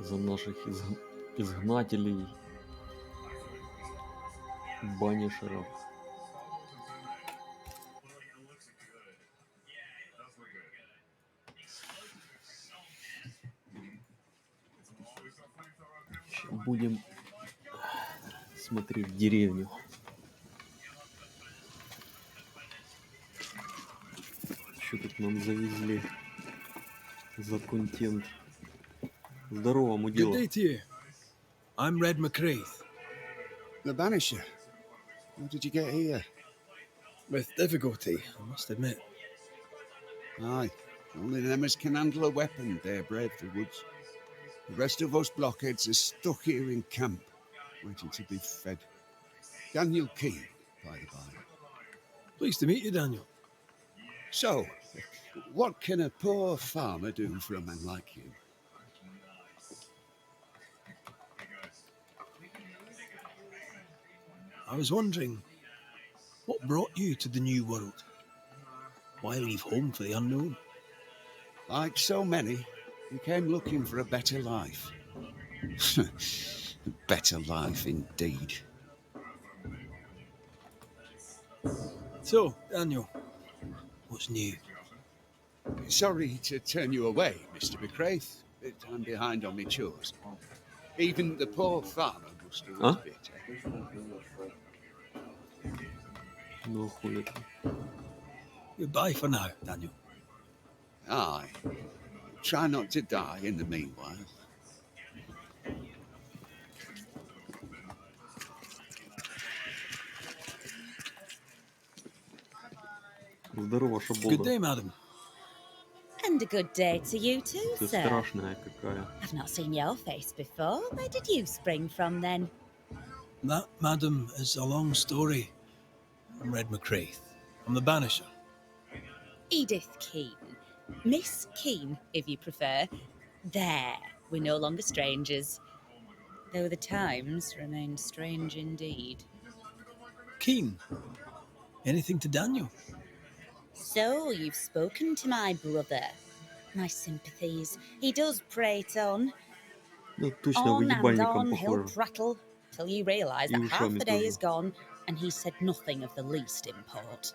за наших изгнателей, банишеров. Будем смотреть деревню. Что тут нам завезли за контент? Здорово, Good мудила. day to you. I'm Red McCraith. The Banisher. How did you get here? With difficulty, I must admit. Aye, only them as can handle a weapon dare brave the woods. The rest of us blockheads are stuck here in camp, waiting to be fed. Daniel Keane, by the by. Pleased to meet you, Daniel. So, what can a poor farmer do for a man like you? I was wondering, what brought you to the New World? Why leave home for the unknown? Like so many, he came looking for a better life. Better life, indeed. So, Daniel, what's new? Sorry to turn you away, Mr. McCraith, but I'm behind on my chores. Even the poor farmer must do his bit. Ну хули это. Goodbye for now, Daniel. Aye. Try not to die in the meanwhile. Здорово, Good Шаболда. day, madam. And a good day to you too, Ты sir. страшная какая. I've not seen your face before. Where did you spring from then? That, madam, is a long story. I'm Red McCraith. I'm the Banisher. Edith Keane. Miss Keane, if you prefer. There, we're no longer strangers. Though the times remain strange indeed. Keen. Anything to Daniel? So, you've spoken to my brother. My sympathies. He does prate on. Ну, точно On and выебальником on, he'll похоже. prattle till you realise И that half ушами the day тоже. is gone and he said nothing of the least import.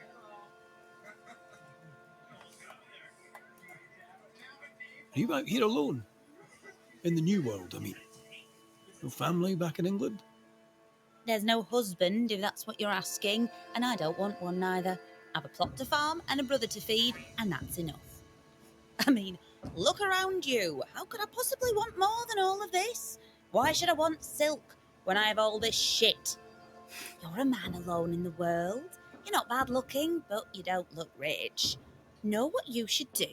Are you out here alone? In the New World, I mean. No family back in England? There's no husband, if that's what you're asking, and I don't want one neither. I've a plot to farm and a brother to feed, and that's enough. I mean, look around you. How could I possibly want more than all of this? Why should I want silk when I have all this shit? You're a man alone in the world. You're not bad looking, but you don't look rich. Know what you should do?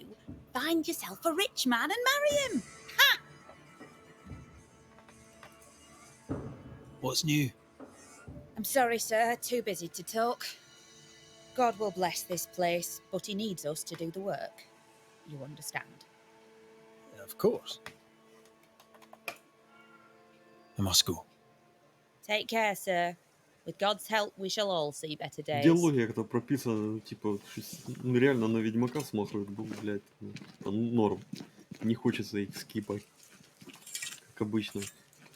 Find yourself a rich man and marry him. Ha! What's new? I'm sorry, sir. Too busy to talk. God will bless this place, but he needs us to do the work. You understand? Of course. I must go. Take care, sir. With God's help, we shall all see better days. Диалоги как-то прописано, типа, ну, реально на Ведьмака смахивает, блядь, ну, норм. Не хочется их скипать, как обычно.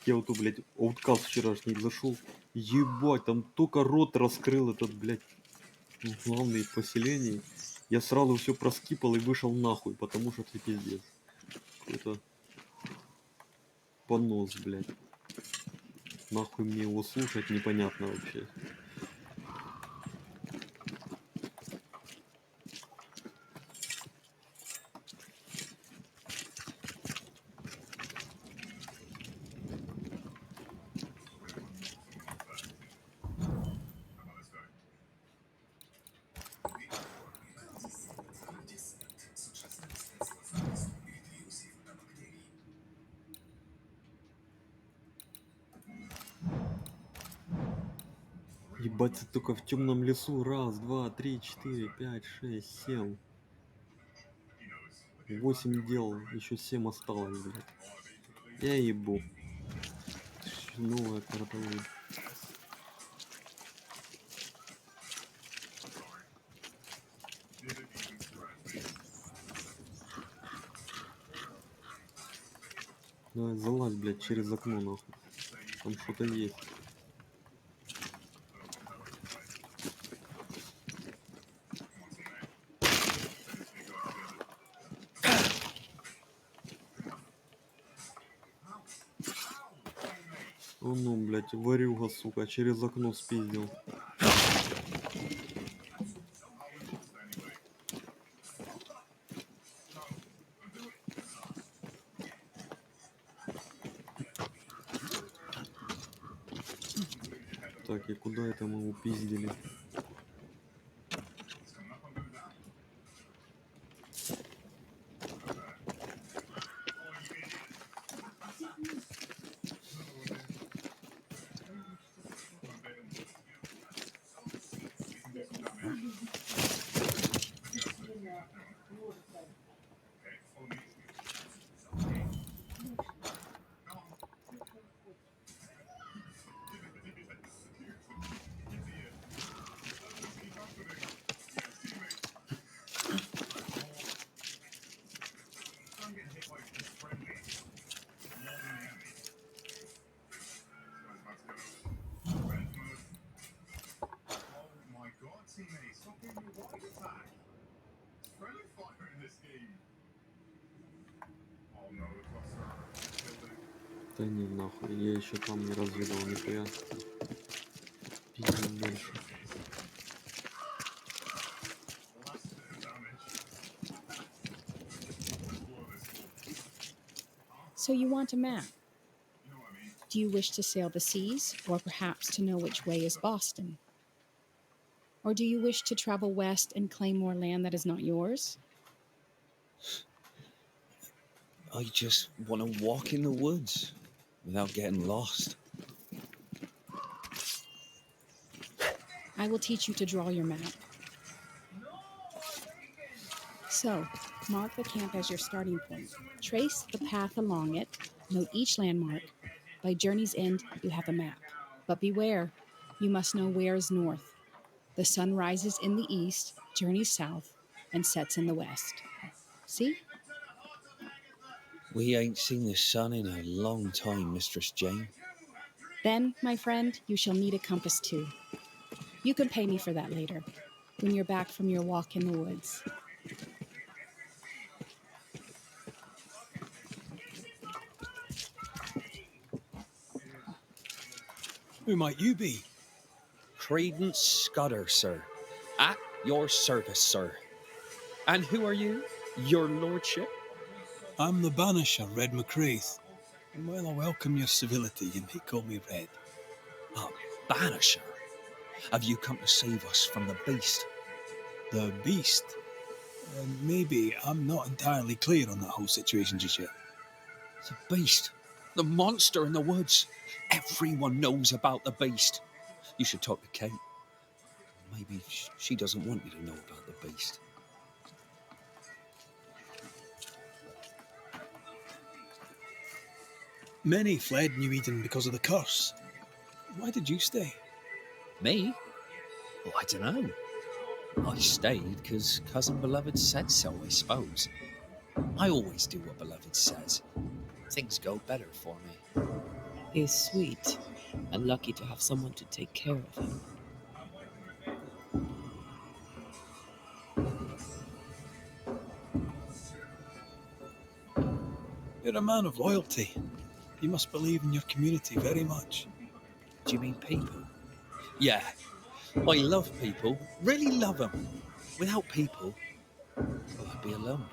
Я вот, блядь, ауткаст вчерашний зашел, ебать, там только рот раскрыл этот, блядь, главный в поселении. Я сразу все проскипал и вышел нахуй, потому что это пиздец. Какой-то понос, блядь. Нахуй мне его слушать, непонятно вообще. Ебаться только в темном лесу. Раз, два, три, четыре, пять, шесть, семь. 8 дел, еще 7 осталось, блядь. Я ебу. Новая картовая. Давай залазь, блядь, через окно, нахуй. Там что-то есть. О ну, блядь, ворюга, сука, через окно спиздил. Так, и куда это мы упиздили? Да не нахуй, я еще там не разведал нихуя. Пиздим дальше. So you want a map? Do you wish to sail the seas, or perhaps to know which way is Boston? Or do you wish to travel west and claim more land that is not yours? I just want to walk in the woods without getting lost. I will teach you to draw your map. So, mark the camp as your starting point. Trace the path along it, note each landmark. By journey's end, you have a map. But beware, you must know where is north. The sun rises in the east, journeys south, and sets in the west. See? We ain't seen the sun in a long time, Mistress Jane. Then, my friend, you shall need a compass too. You can pay me for that later, when you're back from your walk in the woods. Who might you be? Credence Scudder, sir. At your service, sir. And who are you? Your lordship? I'm the Banisher, Red McCraith. And while I welcome your civility, you may call me Red. A banisher? Have you come to save us from the beast? The Beast? Maybe. I'm not entirely clear on that whole situation just yet. The beast? The monster in the woods? Everyone knows about the beast. You should talk to Kate. Maybe she doesn't want you to know about the beast. Many fled New Eden because of the curse. Why did you stay? Me? Well, I don't know. I stayed because Cousin Beloved said so, I suppose. I always do what Beloved says. Things go better for me. He's sweet and lucky to have someone to take care of him. You're a man of loyalty. You must believe in your community very much. Do you mean people? Yeah. I love people. Really love them. Without people, well, I'd be alone.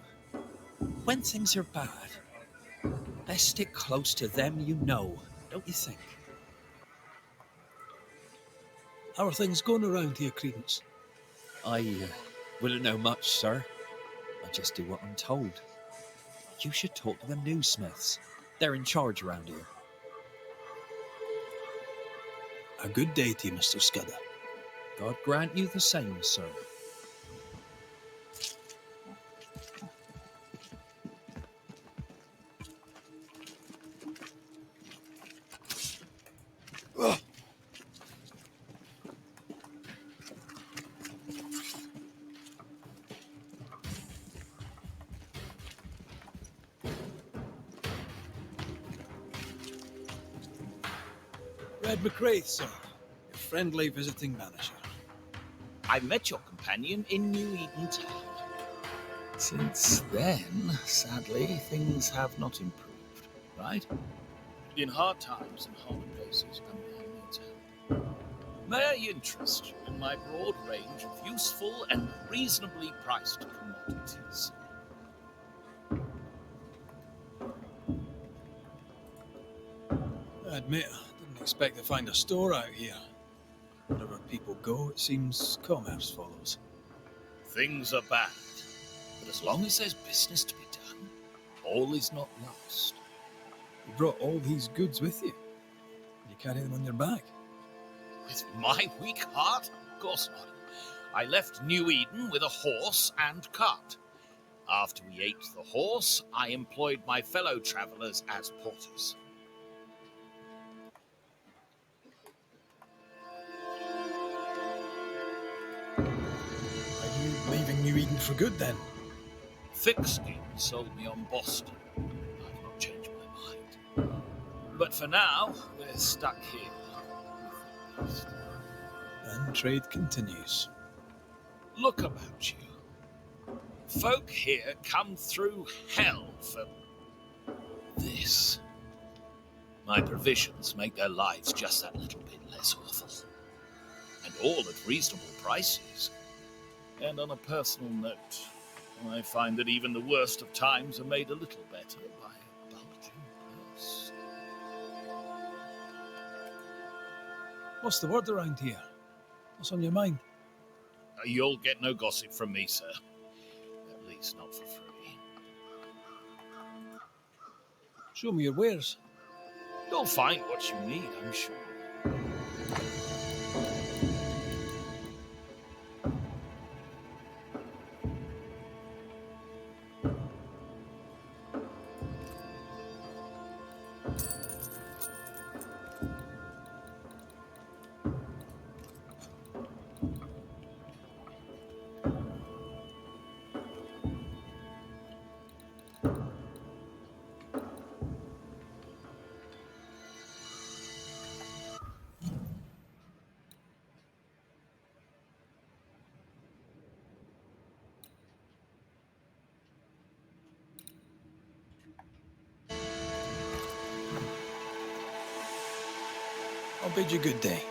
When things are bad, best stick close to them you know, don't you think? How are things going around here, Credence? I wouldn't know much, sir. I just do what I'm told. You should talk to the newsmiths. They're in charge around here. A good day to you, Mr. Scudder. God grant you the same, sir. Red McCraith, sir. Your friendly visiting banisher. I met your companion in New Eden Town. Since then, sadly, things have not improved, right? In hard times and hard places, a man needs help. May I interest you in my broad range of useful and reasonably priced commodities? I admit, I didn't expect to find a store out here. Wherever people go, it seems commerce follows. Things are bad, but as long as there's business to be done, all is not lost. You brought all these goods with you. You carry them on your back. With my weak heart? Of course not. I left New Eden with a horse and cart. After we ate the horse, I employed my fellow travelers as porters. Are you leaving New Eden for good then? Thick-Skin sold me on Boston. I've not changed my mind. But for now, we're stuck here. with the beast. And trade continues. Look about you. Folk here come through hell for this. My provisions make their lives just that little bit less awful. And all at reasonable prices. And on a personal note, I find that even the worst of times are made a little better by a bulging purse. What's the word around here? What's on your mind? You'll get no gossip from me, sir. At least not for free. Show me your wares. You'll find what you need, I'm sure. I'll bid you good day.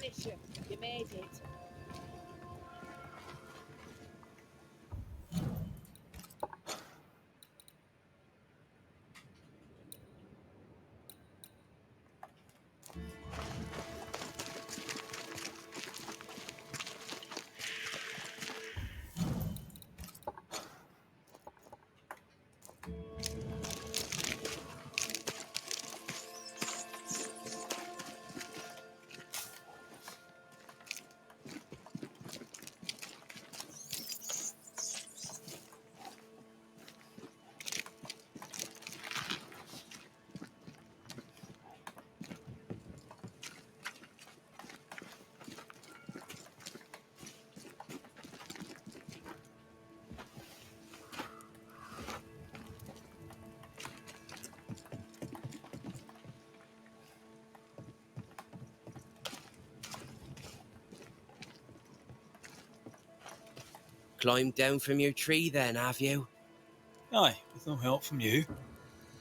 Banisher, you made it. Climbed down from your tree then, have you? Aye, with no help from you.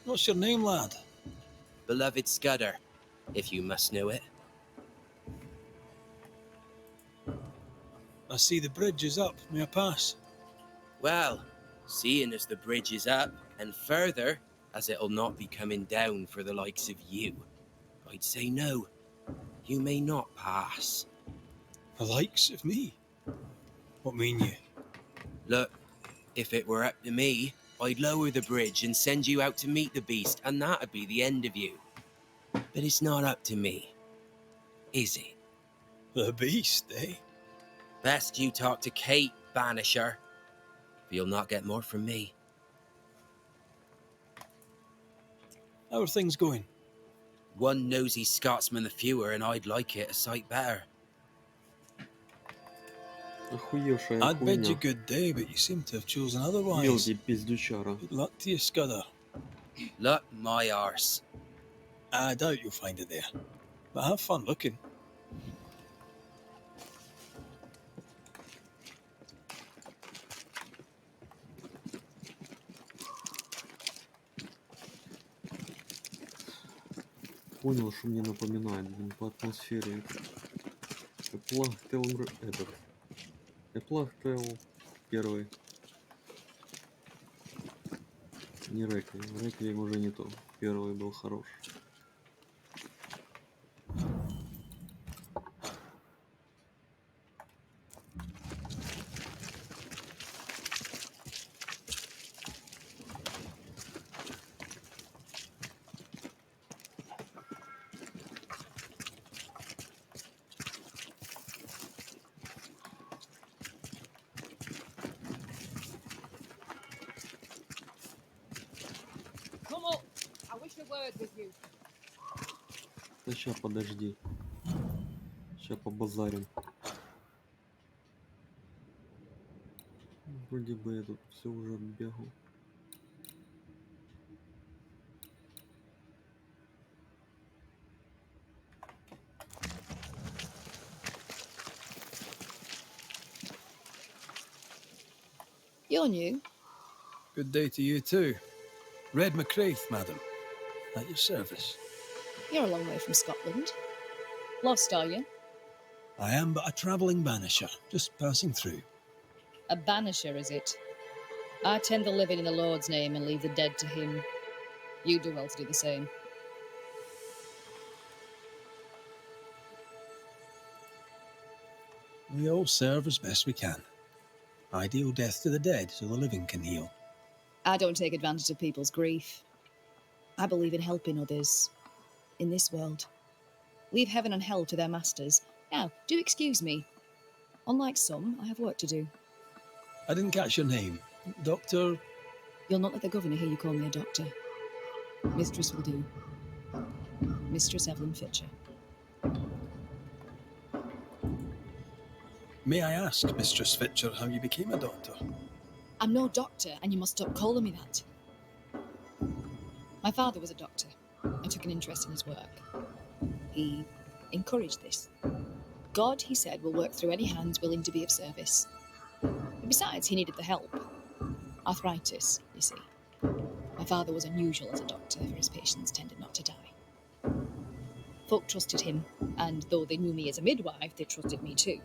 What's your name, lad? Beloved Scudder, if you must know it. I see the bridge is up. May I pass? Well, seeing as the bridge is up, and further, as it'll not be coming down for the likes of you, I'd say no. You may not pass. The likes of me? What mean you? Look, if it were up to me, I'd lower the bridge and send you out to meet the beast, and that'd be the end of you. But it's not up to me, is it? The beast, eh? Best you talk to Kate, Banisher. For you'll not get more from me. How are things going? One nosy Scotsman the fewer, and I'd like it a sight better. Охуевшая I'd bid you хуйня. good day, but you seem to have chosen otherwise. Мелкий пиздючара. Good luck to you, Scudder. Look, my arse. I doubt you'll find it there. But have fun looking. Понял, что мне напоминает, блин, по атмосфере. Эплахтел этот. Эплахтел первый. Не Реквием. Реквием уже не то. Первый был хорош. Come up. I wish a word with you. Да ща, подожди. Ща побазарим. Вроде бы я тут все уже отбегал. You're new. Good day to you too. Red McCraith, madam. At your service. You're a long way from Scotland. Lost, are you? I am but a travelling banisher, just passing through. A banisher, is it? I tend the living in the Lord's name and leave the dead to him. You do well to do the same. We all serve as best we can. I deal death to the dead so the living can heal. I don't take advantage of people's grief. I believe in helping others. In this world. Leave heaven and hell to their masters. Now, do excuse me. Unlike some, I have work to do. I didn't catch your name. Doctor... You'll not let the governor hear you call me a doctor. Mistress will do. Mistress Evelyn Fitcher. May I ask, Mistress Fitcher, how you became a doctor? I'm no doctor, and you must stop calling me that. My father was a doctor. I took an interest in his work. He encouraged this. God, he said, will work through any hands willing to be of service. And besides, he needed the help. Arthritis, you see. My father was unusual as a doctor, for his patients tended not to die. Folk trusted him, and though they knew me as a midwife, they trusted me too.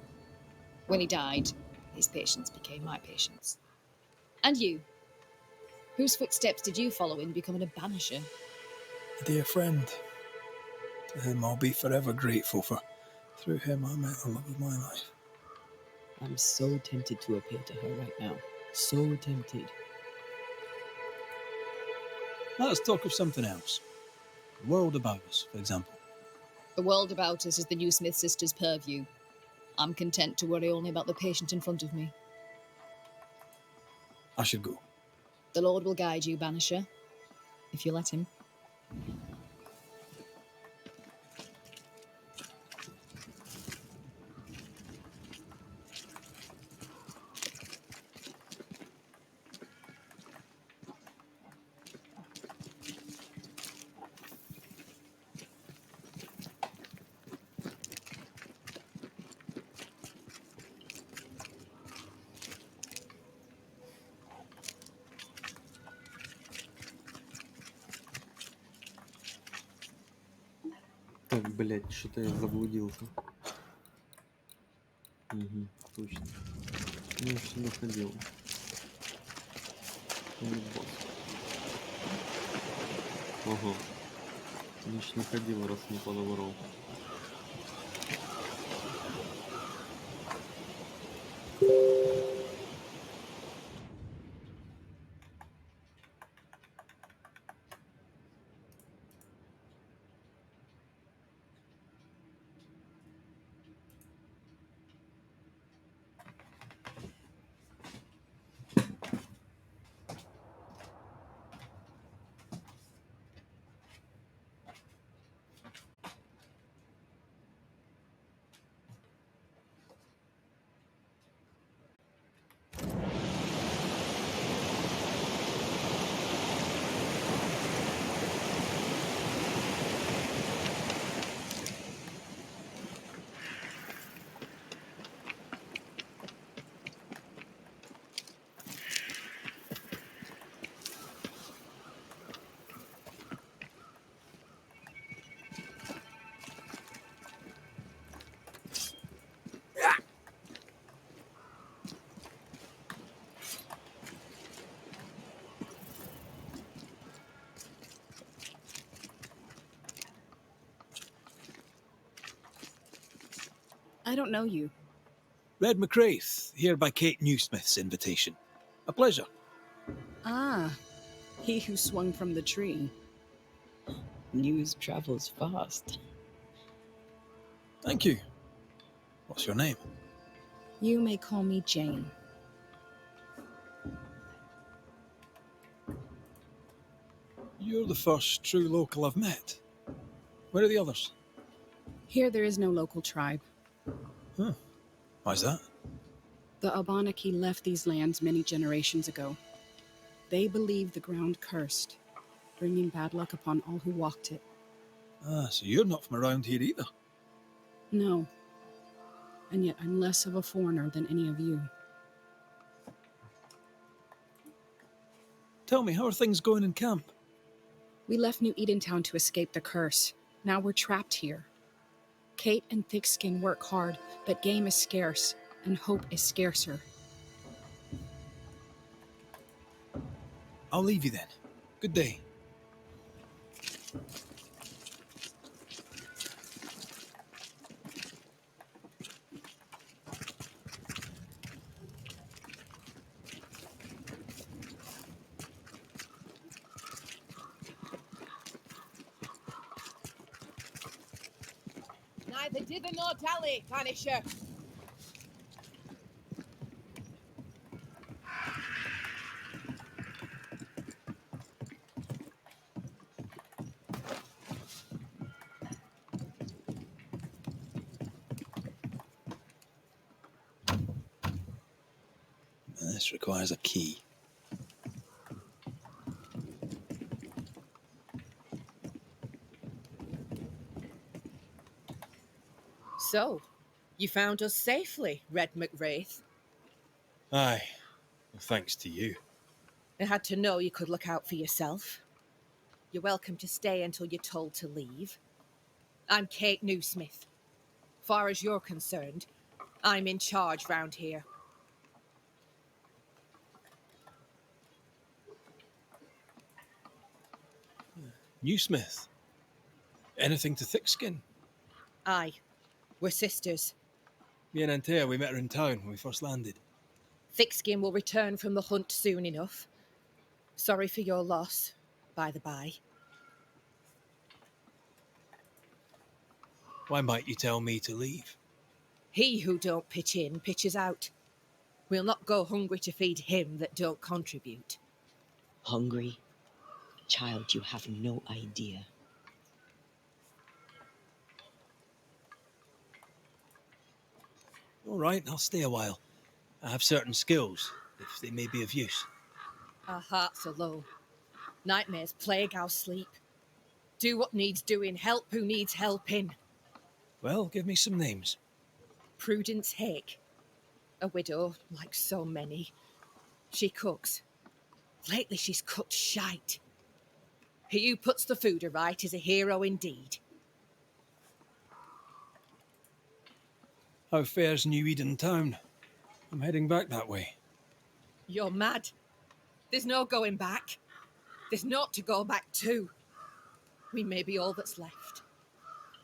When he died, his patients became my patients. And you? Whose footsteps did you follow in becoming a banisher? A dear friend. To him I'll be forever grateful, for through him I met the love of my life. I'm so tempted to appeal to her right now. So tempted. Let us talk of something else. The world about us, for example. The world about us is the new Smith sisters' purview. I'm content to worry only about the patient in front of me. I should go. The Lord will guide you, Banisher, if you let him. Так, блядь, что-то я заблудился. Угу, точно. Ну, я все находил. Уебался. Ага. Значит, не ходил, раз не подобрал. I don't know you. Red McCraith, here by Kate Newsmith's invitation. A pleasure. Ah, he who swung from the tree. News travels fast. Thank you. What's your name? You may call me Jane. You're the first true local I've met. Where are the others? Here there is no local tribe. Huh. Why's that? The Abenaki left these lands many generations ago. They believe the ground cursed, bringing bad luck upon all who walked it. Ah, so you're not from around here either. No. And yet I'm less of a foreigner than any of you. Tell me, how are things going in camp? We left New Edentown to escape the curse. Now we're trapped here. Kate and Thickskin work hard, but game is scarce, and hope is scarcer. I'll leave you then. Good day. Neither dither nor dally, Banisher. This requires a key. So, you found us safely, Red McWraith. Aye. Well, thanks to you. I had to know you could look out for yourself. You're welcome to stay until you're told to leave. I'm Kate Newsmith. Far as you're concerned, I'm in charge round here. Newsmith. Anything to Thickskin? Aye, we're sisters. Me and Antea, we met her in town when we first landed. Thickskin will return from the hunt soon enough. Sorry for your loss, by the by. Why might you tell me to leave? He who don't pitch in, pitches out. We'll not go hungry to feed him that don't contribute. Hungry? Child, you have no idea. All right, I'll stay a while. I have certain skills, if they may be of use. Our hearts are low. Nightmares plague our sleep. Do what needs doing, help who needs helping. Well, give me some names. Prudence Hake. A widow, like so many. She cooks. Lately she's cooked shite. He who puts the food aright is a hero indeed. How fares New Eden town? I'm heading back that way. You're mad. There's no going back. There's naught to go back to. We may be all that's left.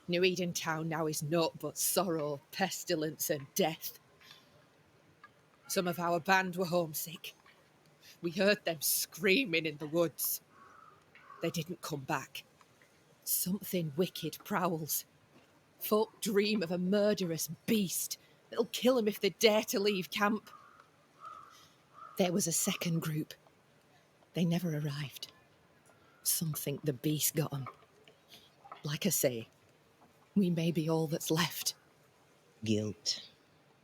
New Eden town now is naught but sorrow, pestilence and death. Some of our band were homesick. We heard them screaming in the woods. They didn't come back. Something wicked prowls. Folk dream of a murderous beast that'll kill them if they dare to leave camp. There was a second group. They never arrived. Some think the beast got them. Like I say, we may be all that's left. Guilt,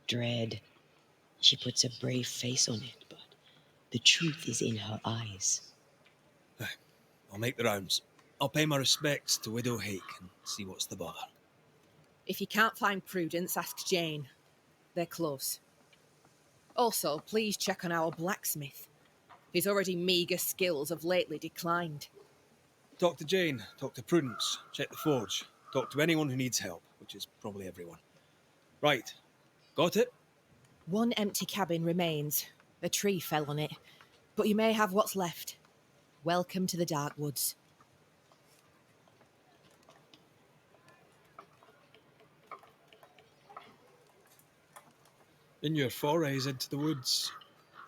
dread. She puts a brave face on it, but the truth is in her eyes. I'll make the rounds. I'll pay my respects to Widow Hake and see what's the bother. If you can't find Prudence, ask Jane. They're close. Also, please check on our blacksmith. His already meagre skills have lately declined. Talk to Jane, talk to Prudence, check the forge, talk to anyone who needs help, which is probably everyone. Right. Got it? One empty cabin remains. A tree fell on it. But you may have what's left. Welcome to the Dark Woods. In your forays into the woods,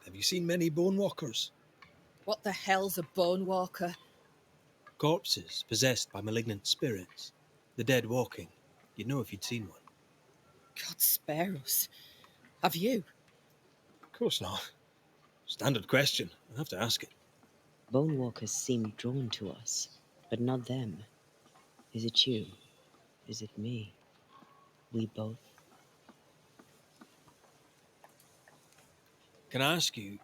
have you seen many bone walkers? What the hell's a bone walker? Corpses possessed by malignant spirits. The dead walking. You'd know if you'd seen one. God spare us. Have you? Of course not. Standard question. I'll have to ask it. Bone walkers seem drawn to us, but not them. Is it you? Is it me? We both? Can I ask you,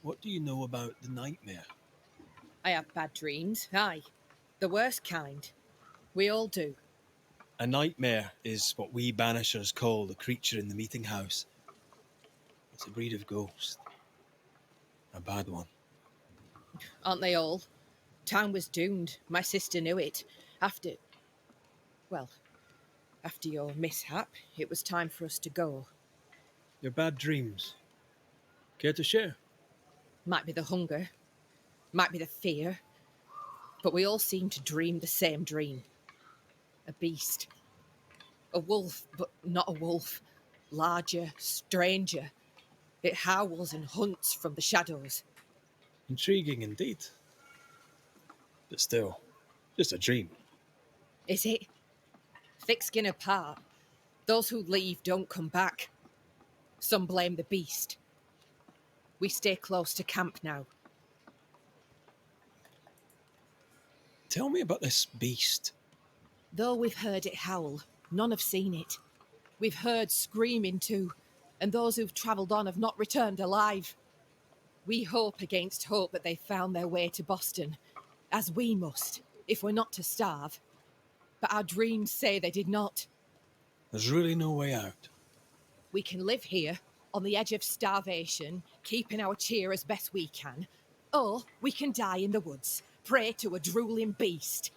what do you know about the nightmare? I have bad dreams, aye. The worst kind. We all do. A nightmare is what we Banishers call the creature in the meeting house. It's a breed of ghost. A bad one. Aren't they all? Town was doomed. My sister knew it. After your mishap, it was time for us to go. Your bad dreams. Care to share? Might be the hunger. Might be the fear. But we all seem to dream the same dream. A beast. A wolf, but not a wolf. Larger, stranger. It howls and hunts from the shadows. Intriguing indeed. But still, just a dream. Is it? Thick skin apart. Those who leave don't come back. Some blame the beast. We stay close to camp now. Tell me about this beast. Though we've heard it howl, none have seen it. We've heard screaming too, and those who've travelled on have not returned alive. We hope against hope that they found their way to Boston, as we must, if we're not to starve. But our dreams say they did not. There's really no way out. We can live here, on the edge of starvation, keeping our cheer as best we can. Or we can die in the woods, prey to a drooling beast.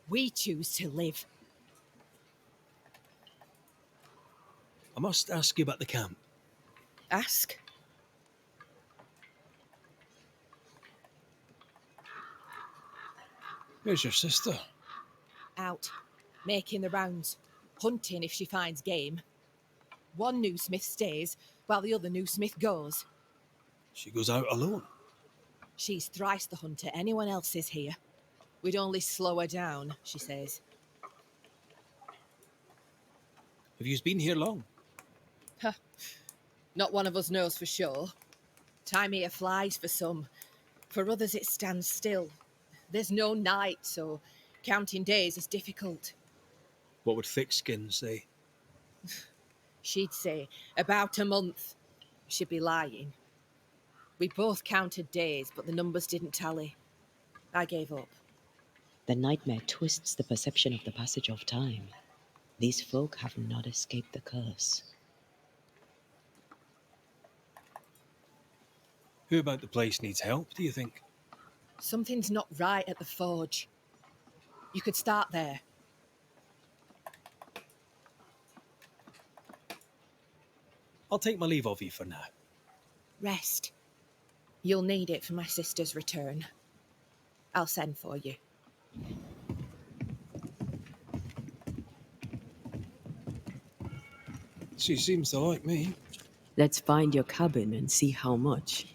We choose to live. I must ask you about the camp. Ask. Where's your sister? Out. Making the rounds. Hunting if she finds game. One new smith stays, while the other new smith goes. She goes out alone. She's thrice the hunter anyone else is here. We'd only slow her down, she says. Have you been here long? Huh. Not one of us knows for sure. Time here flies for some. For others it stands still. There's no night, so counting days is difficult. What would Thickskin say? She'd say, about a month. She'd be lying. We both counted days, but the numbers didn't tally. I gave up. The nightmare twists the perception of the passage of time. These folk have not escaped the curse. Who about the place needs help, do you think? Something's not right at the forge. You could start there. I'll take my leave of you for now. Rest. You'll need it for my sister's return. I'll send for you. She seems to like me. Let's find your cabin and see how much.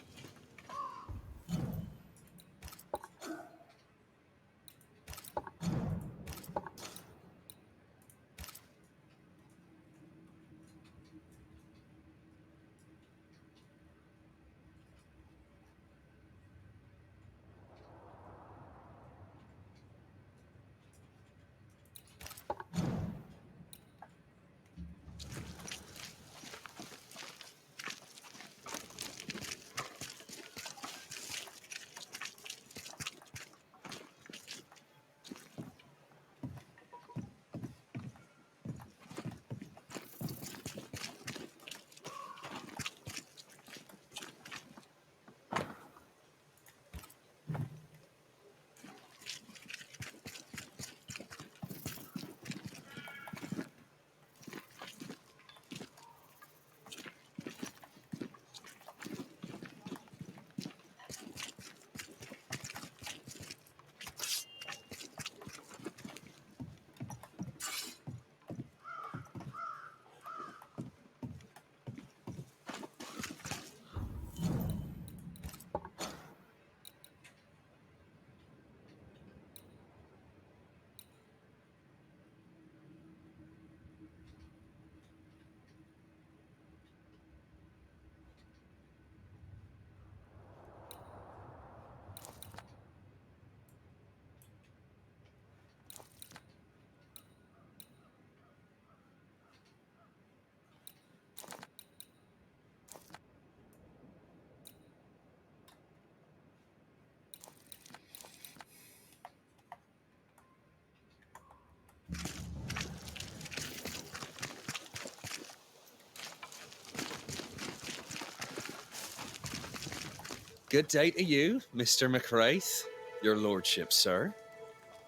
Good day to you, Mr. McRaith. Your lordship, sir.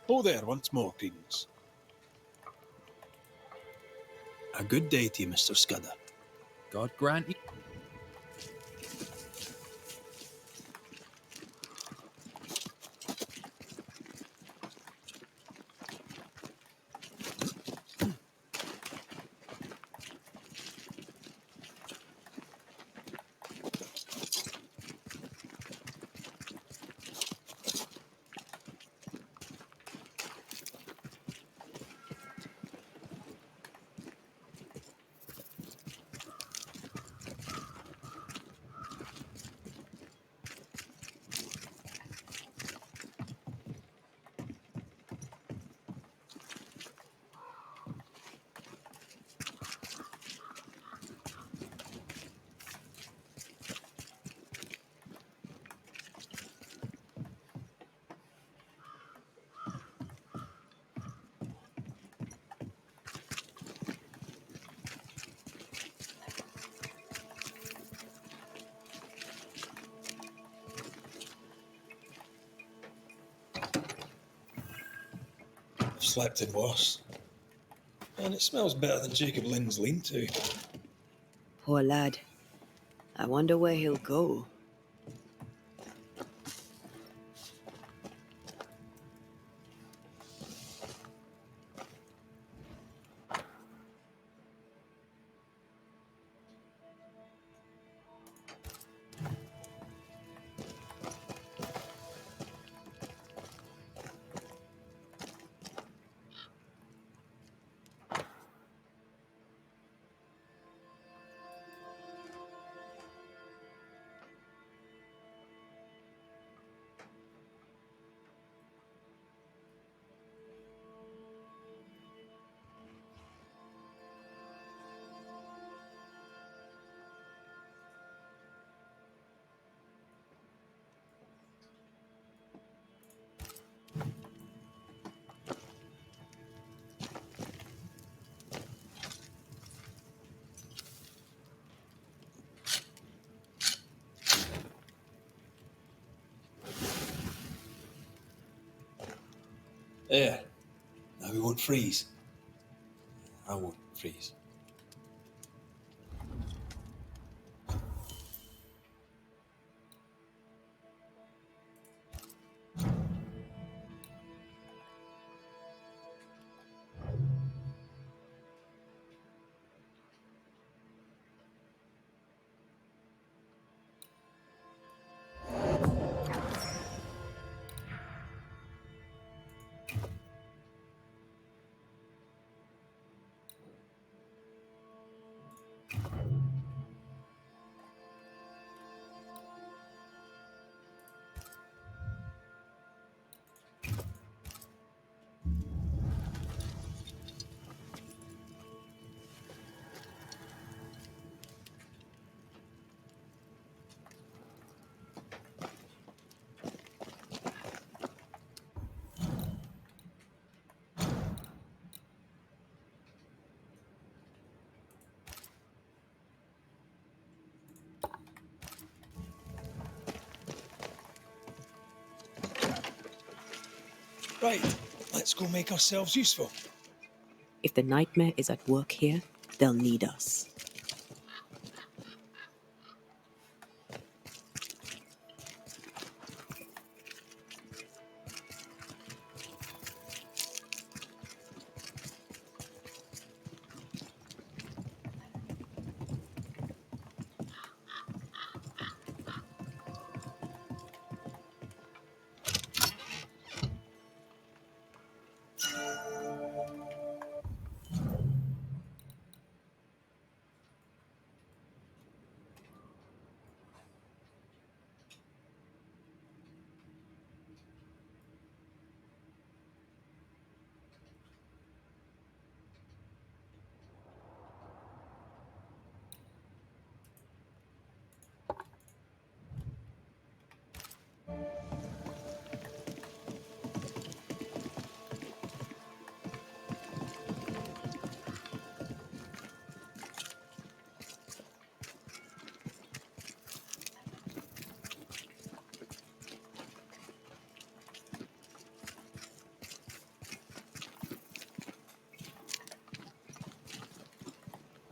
Oh, there, once more, Credence. A good day to you, Mr. Scudder. God grant you. I've slept in worse. And it smells better than Jacob Lynn's lean-to. Poor lad. I wonder where he'll go. There. Now we won't freeze. I won't freeze. Right, let's go make ourselves useful. If the nightmare is at work here, they'll need us.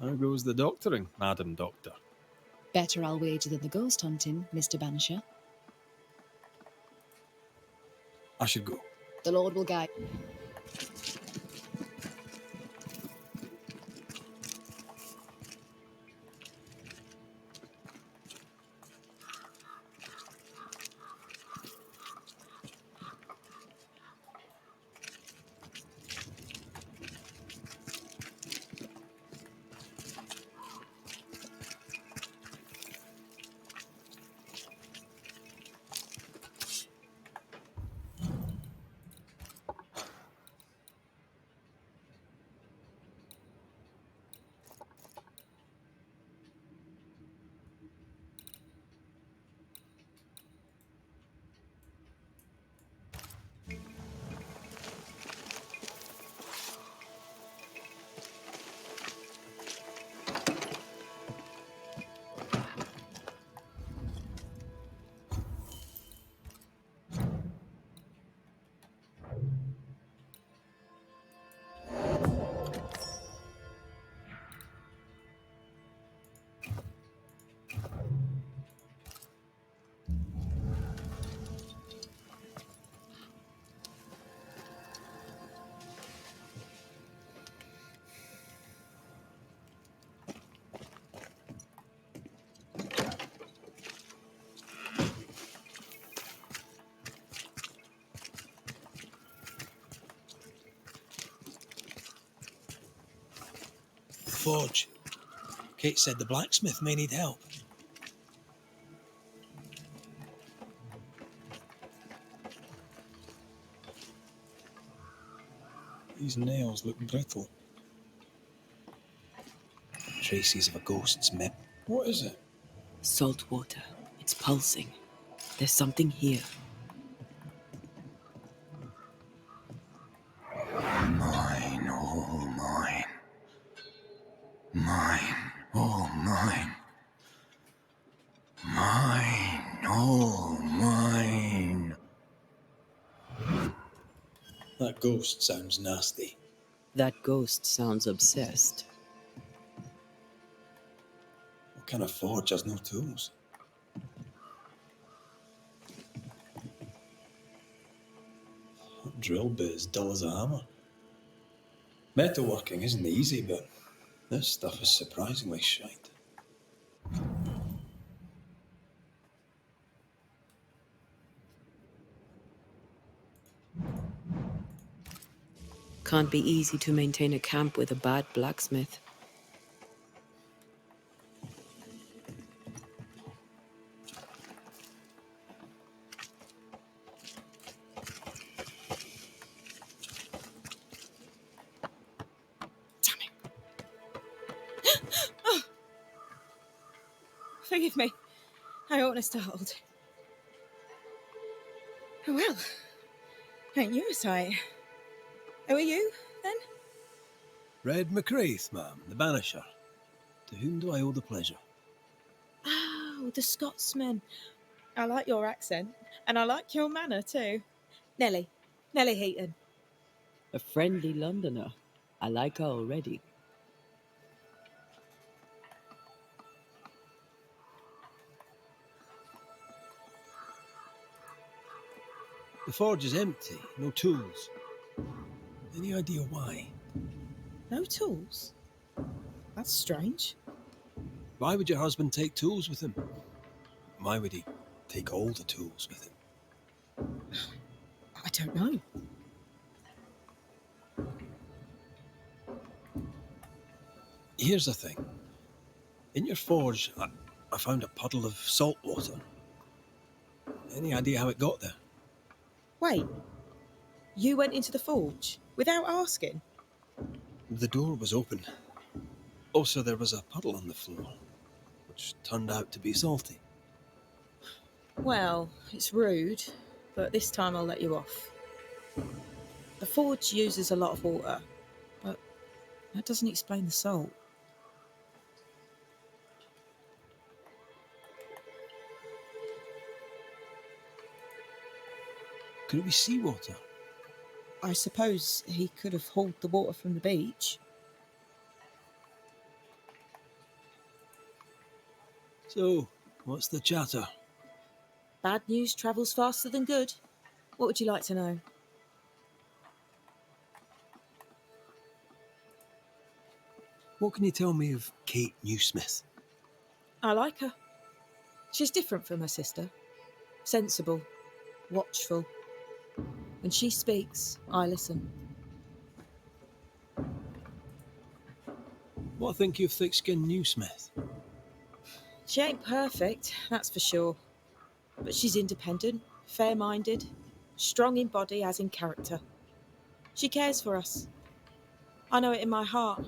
How goes the doctoring, Madam Doctor? Better, I'll wager, than the ghost hunting, Mr. Banisher. I should go. The Lord will guide. forge. Kate said the blacksmith may need help. These nails look brittle. Traces of a ghost's mip. What is it? Salt water. It's pulsing. There's something here. Mine, all mine. Mine, all mine. Mine, all mine. That ghost sounds nasty. That ghost sounds obsessed. What kind of forge has no tools? That drill bit is dull as a hammer. Metalworking isn't easy, but this stuff is surprisingly shite. Can't be easy to maintain a camp with a bad blacksmith. Forgive me. I oughtn't to startled. Well, ain't you a sight? Who are you, then? Red McCraith, ma'am, the Banisher. To whom do I owe the pleasure? Oh, the Scotsman. I like your accent, and I like your manner, too. Nellie Heaton. A friendly Londoner. I like her already. The forge is empty, no tools. Any idea why? No tools? That's strange. Why would your husband take tools with him? Why would he take all the tools with him? I don't know. Here's the thing. In your forge, I found a puddle of salt water. Any idea how it got there? Wait. You went into the forge without asking? The door was open. Also, there was a puddle on the floor, which turned out to be salty. Well, it's rude, but this time I'll let you off. The forge uses a lot of water, but that doesn't explain the salt. Could it be seawater? I suppose he could have hauled the water from the beach. So, what's the chatter? Bad news travels faster than good. What would you like to know? What can you tell me of Kate Newsmith? I like her. She's different from her sister. Sensible, watchful. When she speaks, I listen. What think you of thick-skinned Newsmith? She ain't perfect, that's for sure. But she's independent, fair-minded, strong in body as in character. She cares for us. I know it in my heart,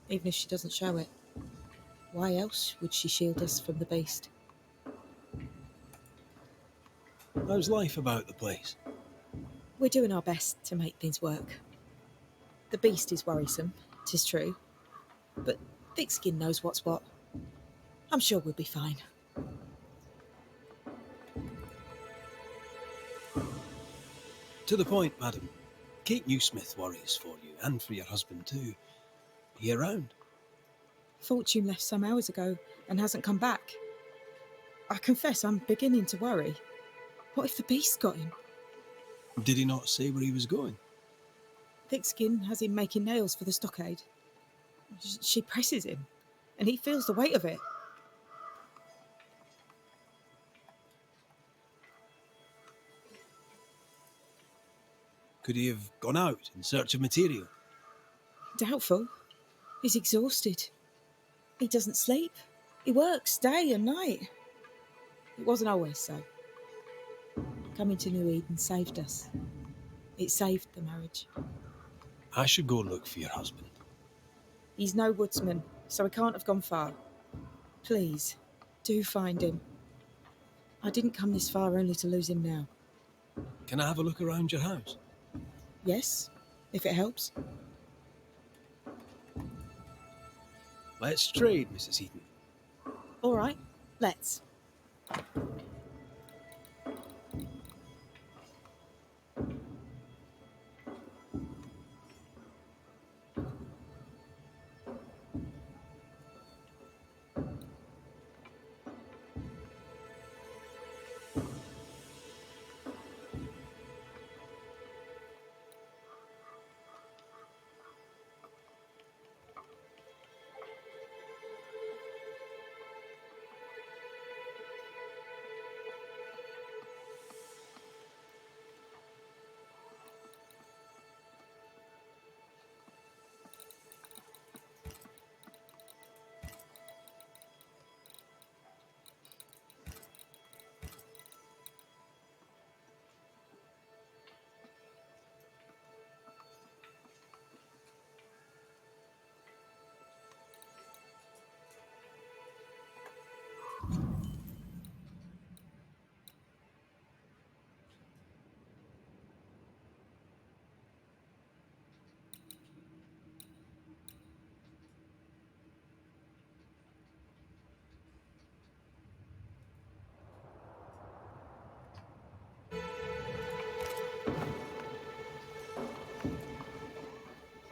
even if she doesn't show it. Why else would she shield us from the beast? How's life about the place? We're doing our best to make things work. The beast is worrisome, 'tis true. But Thickskin knows what's what. I'm sure we'll be fine. To the point, madam. Kate Newsmith worries for you, and for your husband too. Are you around? Fortune left some hours ago and hasn't come back. I confess I'm beginning to worry. What if the beast got him? Did he not say where he was going? Thickskin has him making nails for the stockade. She presses him, and he feels the weight of it. Could he have gone out in search of material? Doubtful. He's exhausted. He doesn't sleep. He works day and night. It wasn't always so. Coming to New Eden saved us. It saved the marriage. I should go look for your husband. He's no woodsman, so he can't have gone far. Please, do find him. I didn't come this far only to lose him now. Can I have a look around your house? Yes, if it helps. Let's trade, Mrs. Eden. All right, let's.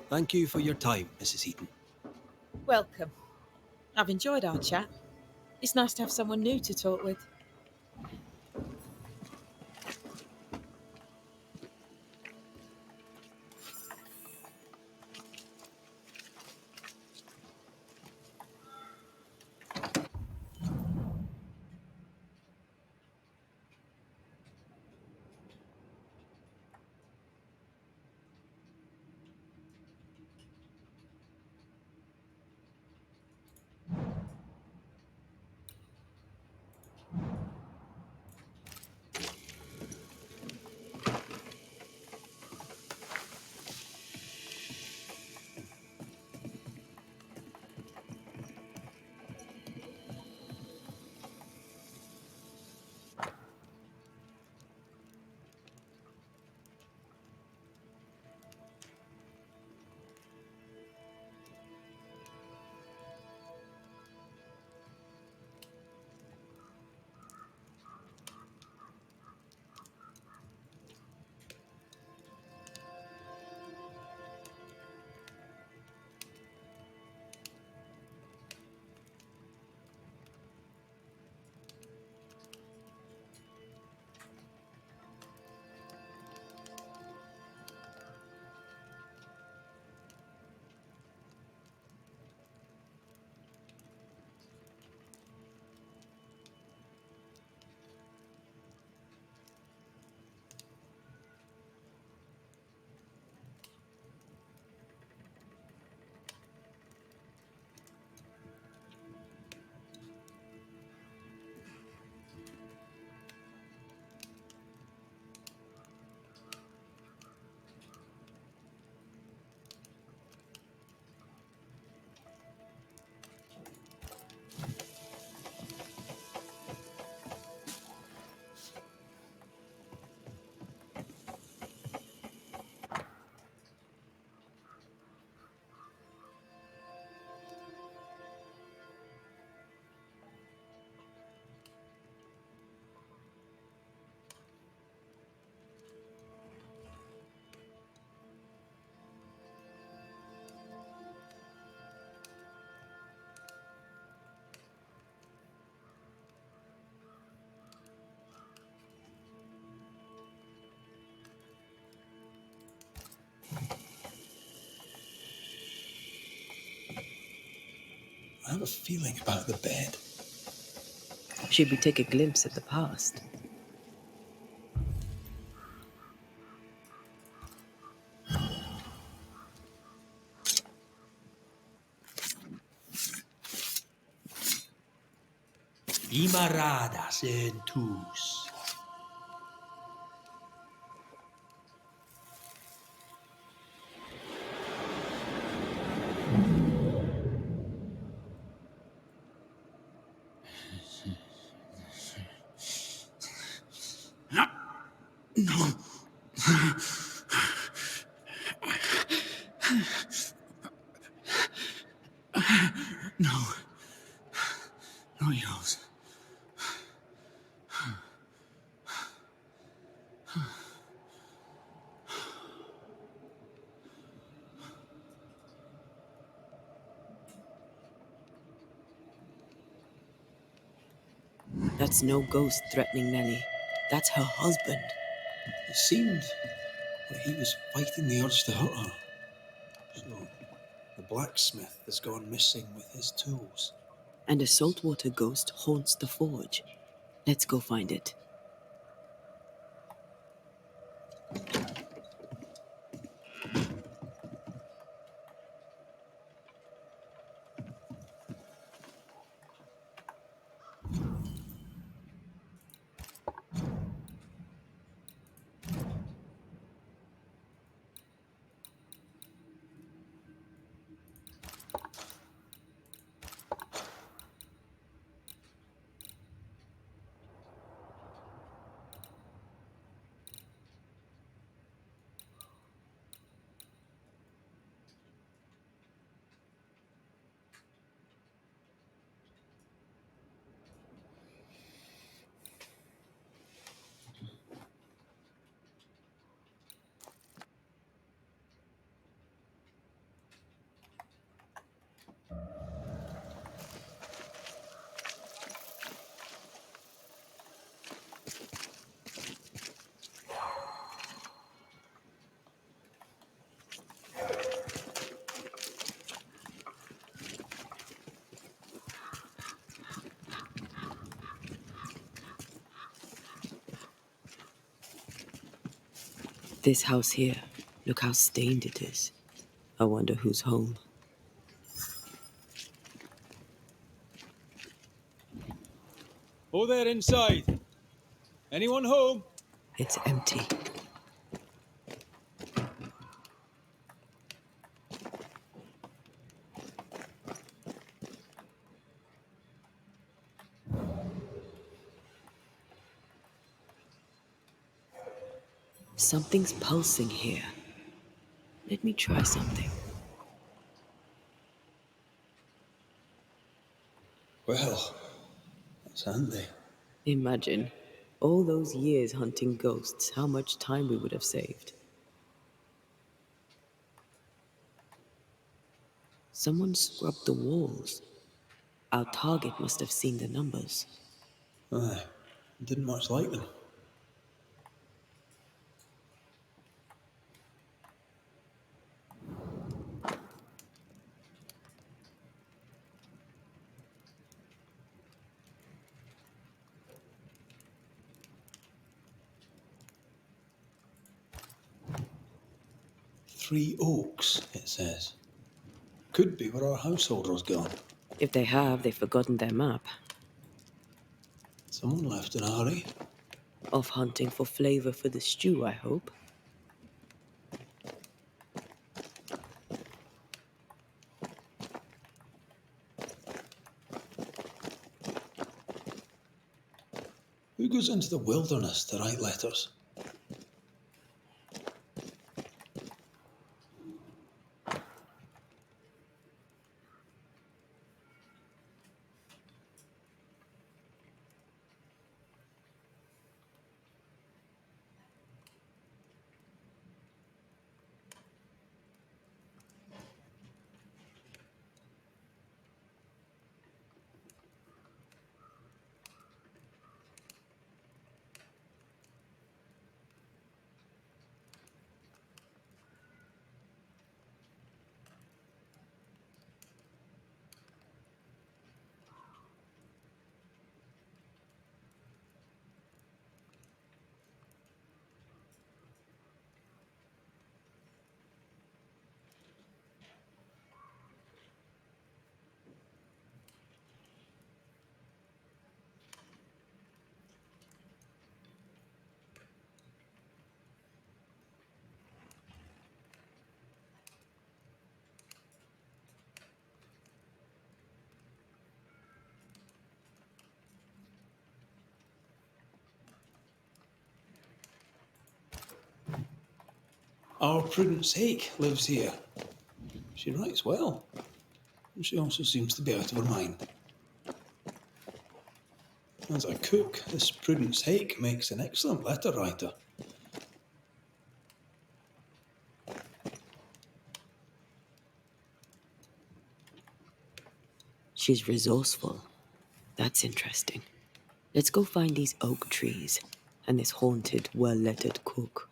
Thank you for your time, Mrs. Eden. Welcome. I've enjoyed our chat. It's nice to have someone new to talk with. I have a feeling about the bed. Should we take a glimpse at the past? Imaradas en tus. No. No use. That's no ghost threatening Nellie. That's her husband. It seemed that he was fighting the urge to hurt her. So, the blacksmith has gone missing with his tools. And a saltwater ghost haunts the forge. Let's go find it. This house here, look how stained it is. I wonder who's home. Oh, there inside. Anyone home? It's empty. Something's pulsing here. Let me try something. Well, that's handy. Imagine, all those years hunting ghosts, how much time we would have saved. Someone scrubbed the walls. Our target must have seen the numbers. Aye, didn't much like them. Three Oaks, it says. Could be where our householder's gone. If they have, they've forgotten their map. Someone left in a hurry. Off hunting for flavor for the stew, I hope. Who goes into the wilderness to write letters? Our Prudence Hake lives here. She writes well. And she also seems to be out of her mind. As a cook, this Prudence Hake makes an excellent letter writer. She's resourceful. That's interesting. Let's go find these oak trees and this haunted, well-lettered cook.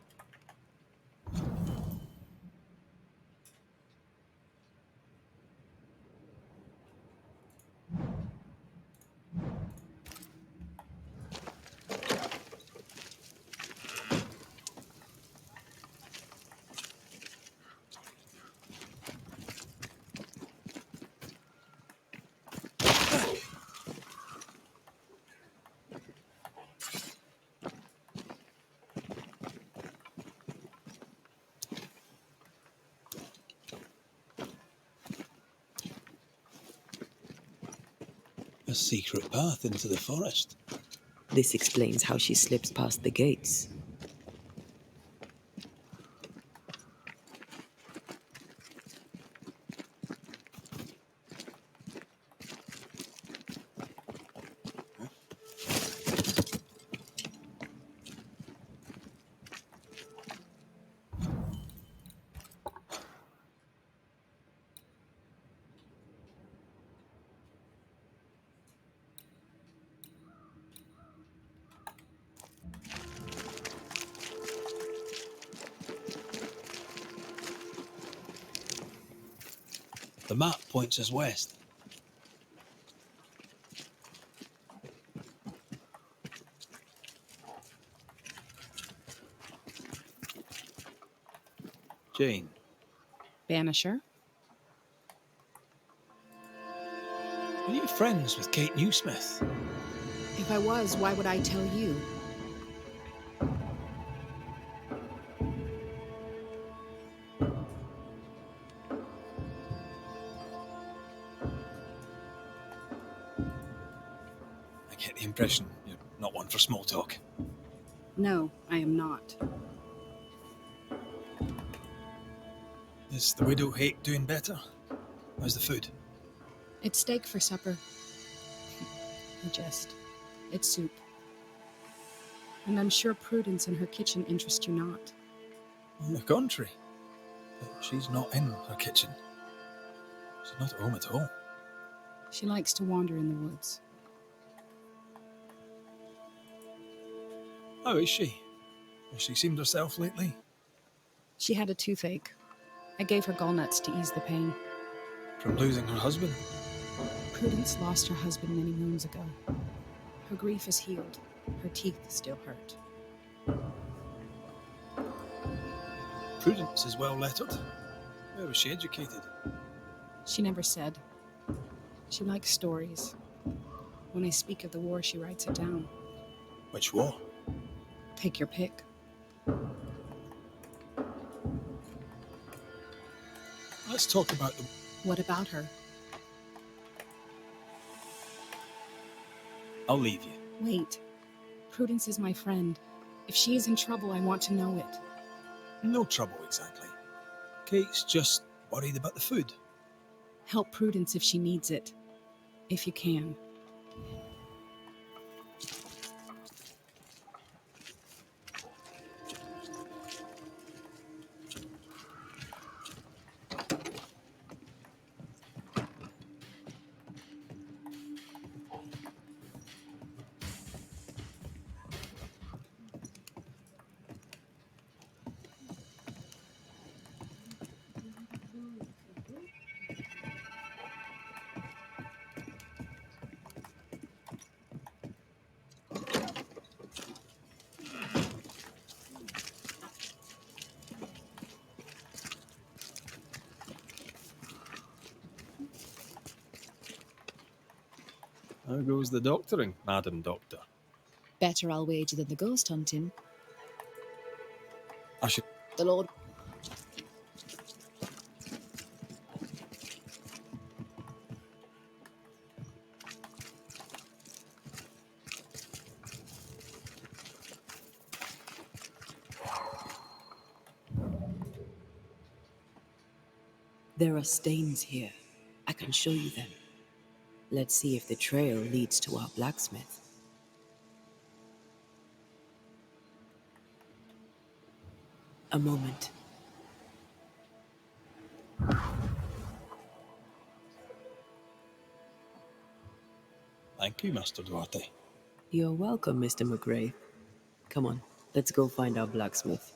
A secret path into the forest. This explains how she slips past the gates. The map points us west. Jane, Banisher? are you friends with Kate Newsmith? If I was, why would I tell you? I get the impression you're not one for small talk. No, I am not. Is the widow Hake doing better? How's the food? It's steak for supper. It's soup. And I'm sure Prudence and her kitchen interest you not. On the contrary. She's not in her kitchen. She's not at home at all. She likes to wander in the woods. How is she? Has she seemed herself lately? She had a toothache. I gave her gallnuts to ease the pain. From losing her husband? Prudence lost her husband many moons ago. Her grief is healed. Her teeth still hurt. Prudence is well lettered. Where was she educated? She never said. She likes stories. When I speak of the war, she writes it down. Which war? Take your pick. Let's talk about the... What about her? I'll leave you. Wait. Prudence is my friend. If she is in trouble, I want to know it. No trouble, exactly. Kate's just worried about the food. Help Prudence if she needs it. If you can. How goes the doctoring, Madam Doctor? Better, I'll wager, than the ghost hunting. I should... The Lord... There are stains here. I can show you them. Let's see if the trail leads to our blacksmith. A moment. Thank you, Master Duarte. You're welcome, Mr. McGrath. Come on, let's go find our blacksmith.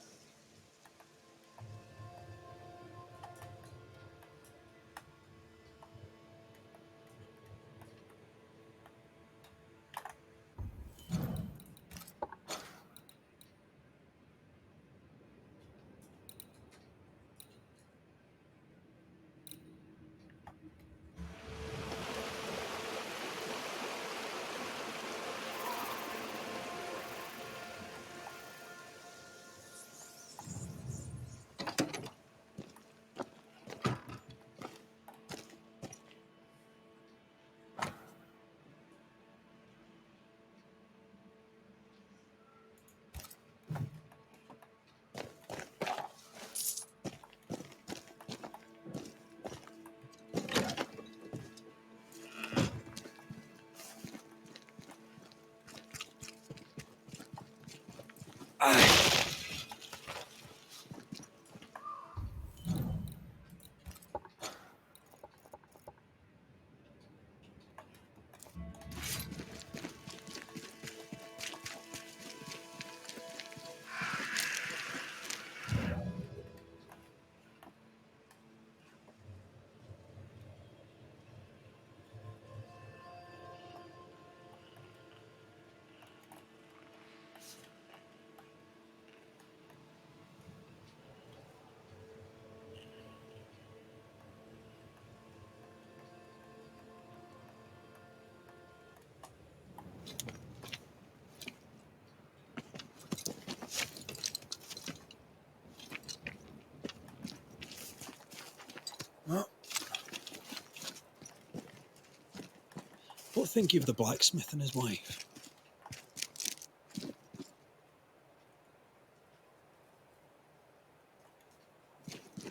What think you of the blacksmith and his wife?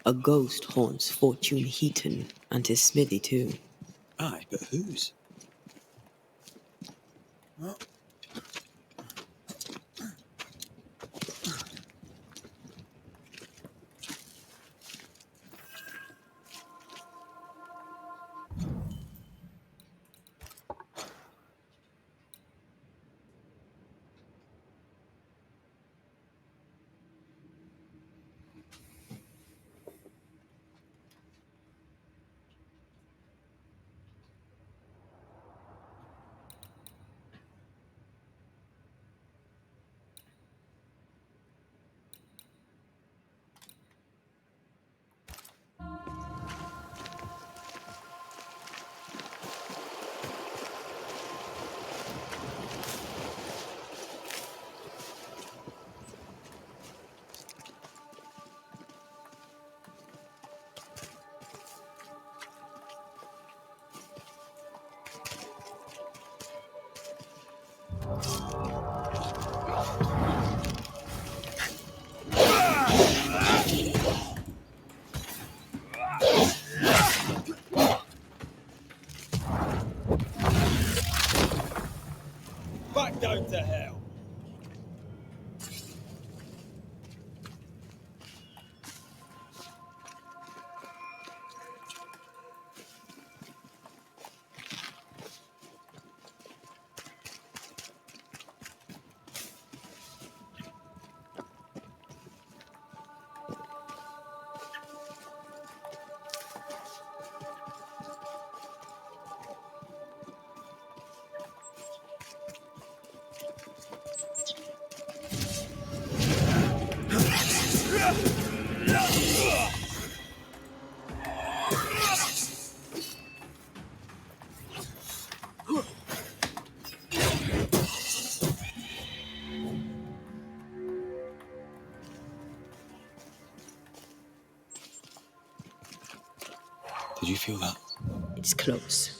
A ghost haunts Fortune Heaton and his smithy too. Aye, but whose? Back down to hell! Did you feel that? It's close.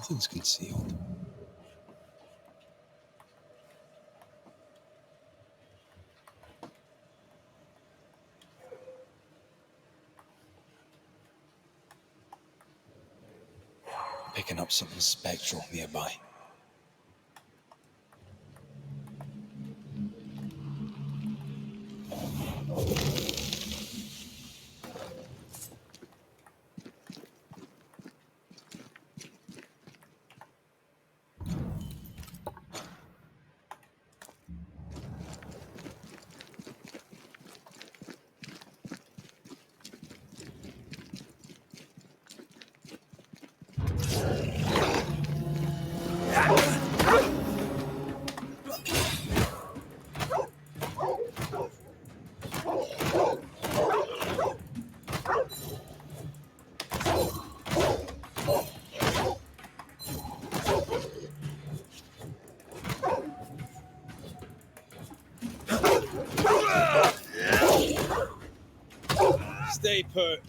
Nothing's concealed. Picking up something spectral nearby. Stay put.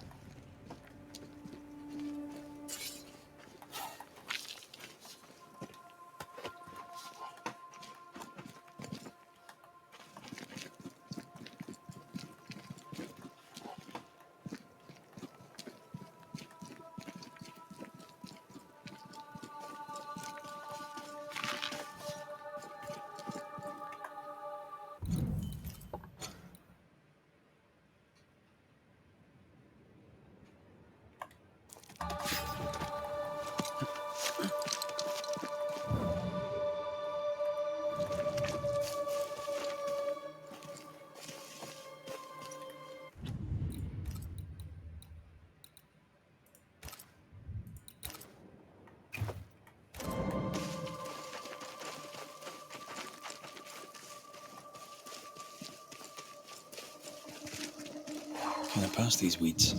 Can I pass these weeds?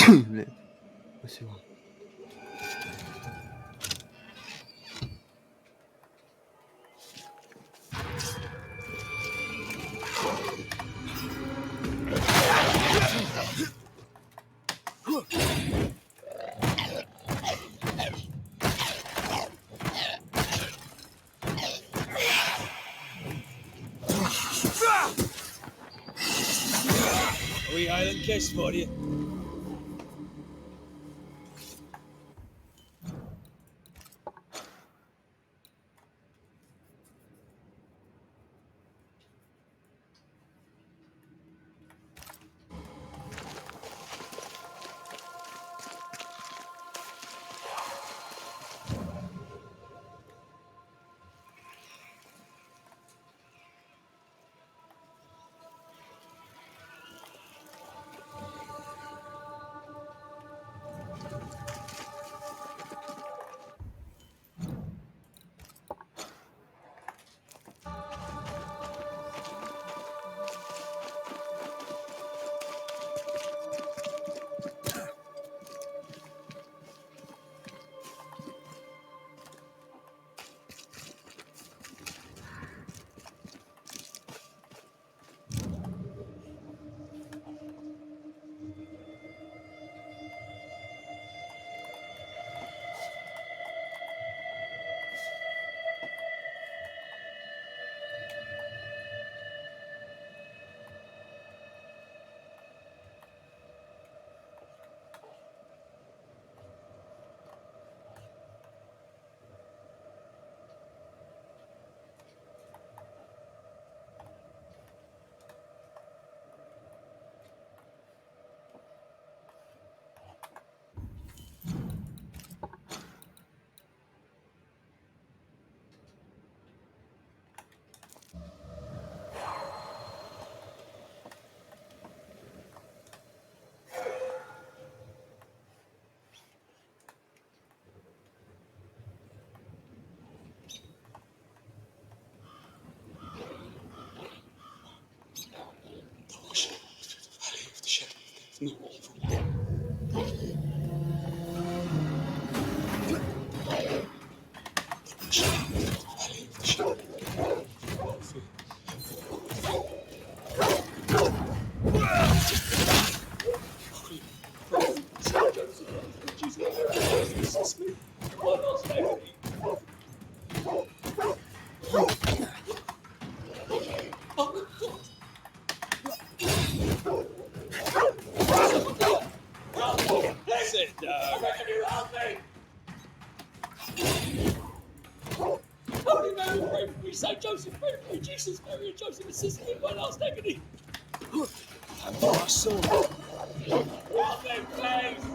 Блядь, спасибо. A wee Highland kiss for you. Jesus, Mary, and Joseph, and Sister, in my last agony. And for our soul. Help me, please!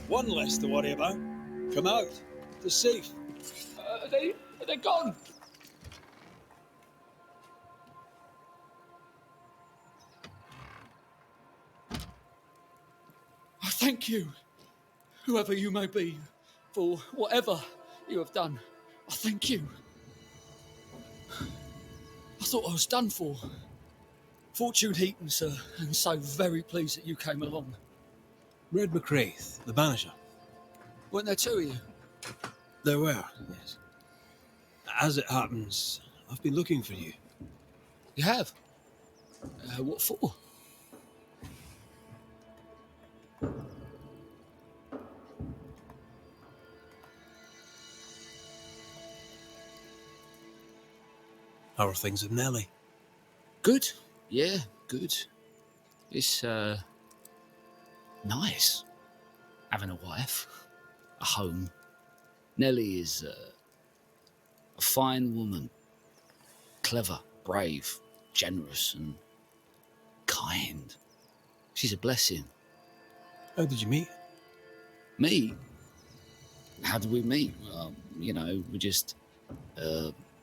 One less to worry about. Come out. They're safe. Are they gone? I thank you, whoever you may be, for whatever you have done. I thank you. I thought I was done for. Fortune Heaton, sir, and so very pleased that you came along. Red McCraith, the Banisher. Weren't there two of you? There were, yes. As it happens, I've been looking for you. You have? What for? How are things with Nellie? Good. Yeah, good. It's, nice. Having a wife. A home. Nellie is, a fine woman. Clever, brave, generous, and kind. She's a blessing. How did you meet? Me? How did we meet? You know, we just,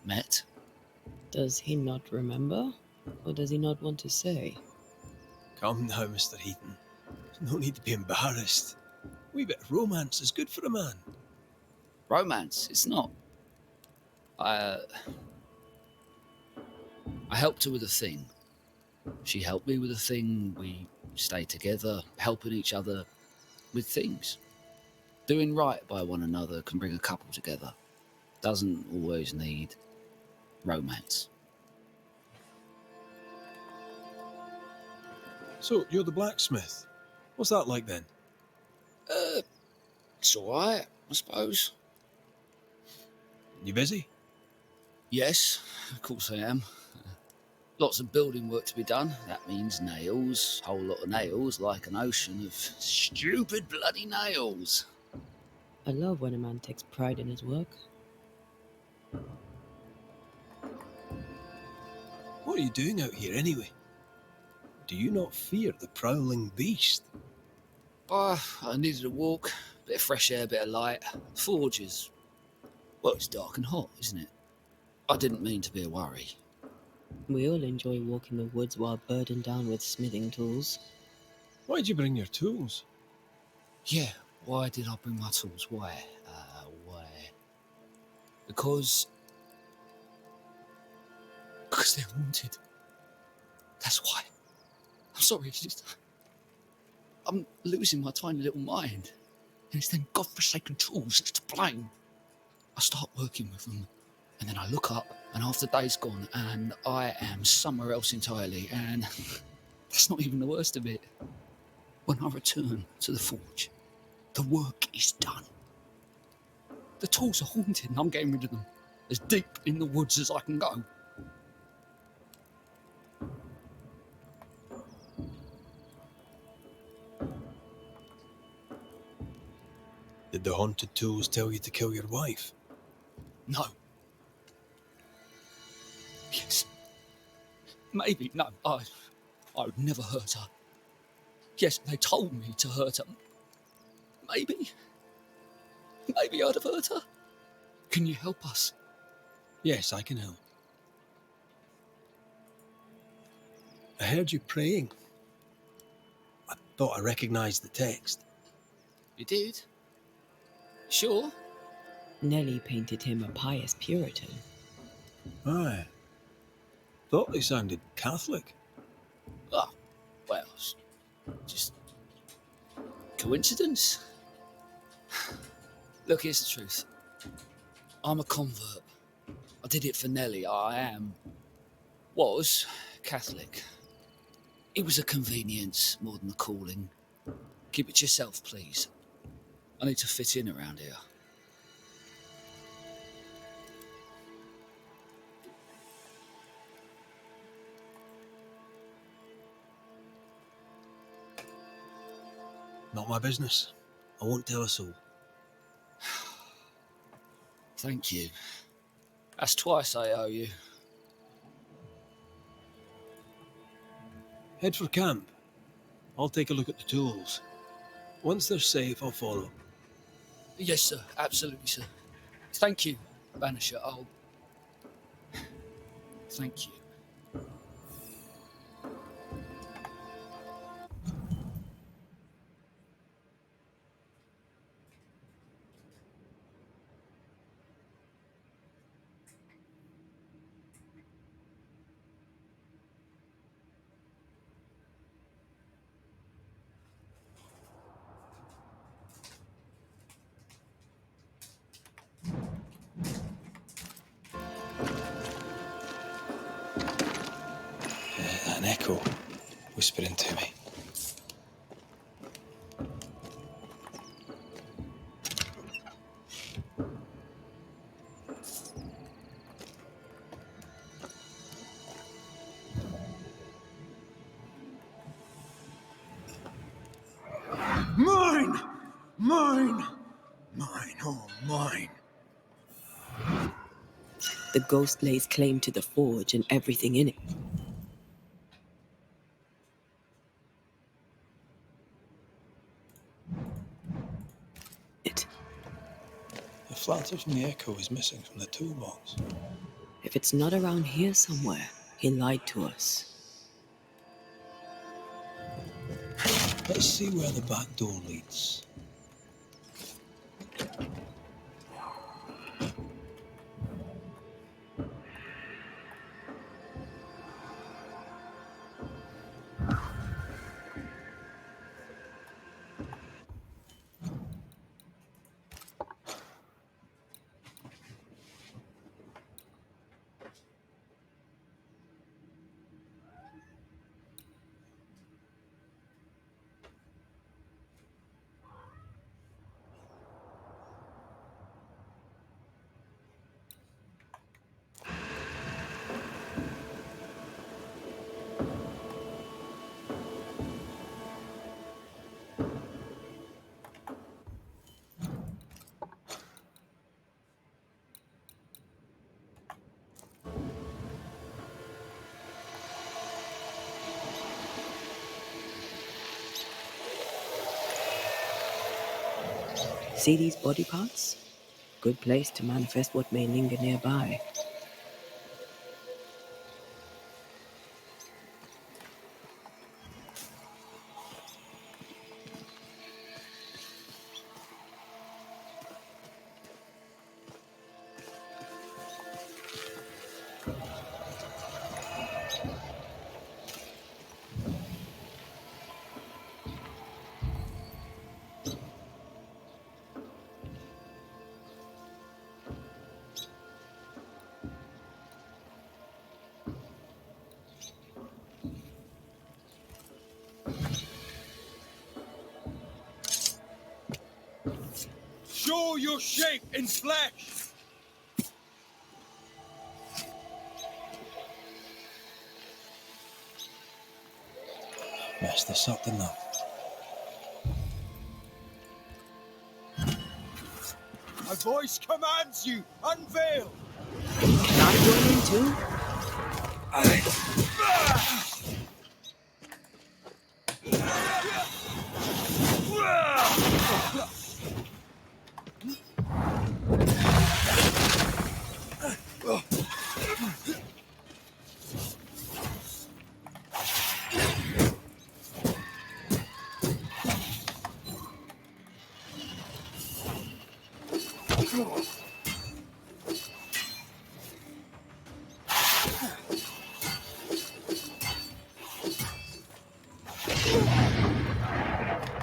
met. Does he not remember? Or does he not want to say? Calm down, Mr. Heaton. There's no need to be embarrassed. A wee bit of romance is good for a man. Romance? It's not. I helped her with a thing. She helped me with a thing. We stayed together, helping each other with things. Doing right by one another can bring a couple together. Doesn't always need romance. So, you're the blacksmith. What's that like then? It's alright, I suppose. You busy? Yes, of course I am. Lots of building work to be done. That means nails. Whole lot of nails, like an ocean of stupid bloody nails. I love when a man takes pride in his work. What are you doing out here anyway? Do you not fear the prowling beast? I needed a walk, bit of fresh air, bit of light. Forge is, well, it's dark and hot, isn't it? I didn't mean to be a worry. We all enjoy walking the woods while burdened down with smithing tools. Why'd you bring your tools? Yeah, why did I bring my tools? Why? Because they're haunted. That's why. I'm sorry, it's just... I'm losing my tiny little mind. And it's them godforsaken tools that's to blame. I start working with them, and then I look up, and half the day's gone, and I am somewhere else entirely, and that's not even the worst of it. When I return to the forge, the work is done. The tools are haunted, and I'm getting rid of them. As deep in the woods as I can go. Did the haunted tools tell you to kill your wife? No. Yes. Maybe. No, I would never hurt her. Yes, they told me to hurt her. Maybe I'd have hurt her. Can you help us? Yes, I can help. I heard you praying. I thought I recognized the text. You did? Sure? Nellie painted him a pious Puritan. Aye. Thought they sounded Catholic. Oh, well, just coincidence? Look, here's the truth. I'm a convert. I did it for Nellie. Was Catholic. It was a convenience more than a calling. Keep it to yourself, please. I need to fit in around here. Not my business. I won't tell us all. Thank you. That's twice I owe you. Head for camp. I'll take a look at the tools. Once they're safe, I'll follow. Yes, sir. Absolutely, sir. Thank you, Banisher. Thank you. An echo whispering to me. Mine! Mine! Mine, oh, mine. The ghost lays claim to the forge and everything in it. The flatter from the echo is missing from the toolbox. If it's not around here somewhere, he lied to us. Let's see where the back door leads. See these body parts? Good place to manifest what may linger nearby. Show your shape in flesh! Mess this up, didn't I? My voice commands you! Unveil! Can I join in too?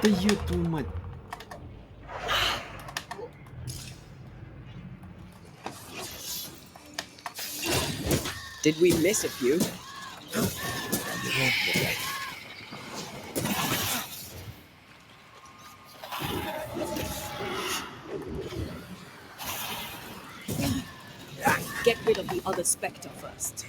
Да ёб твою мать. Did we miss a few? Get rid of the other spectre first.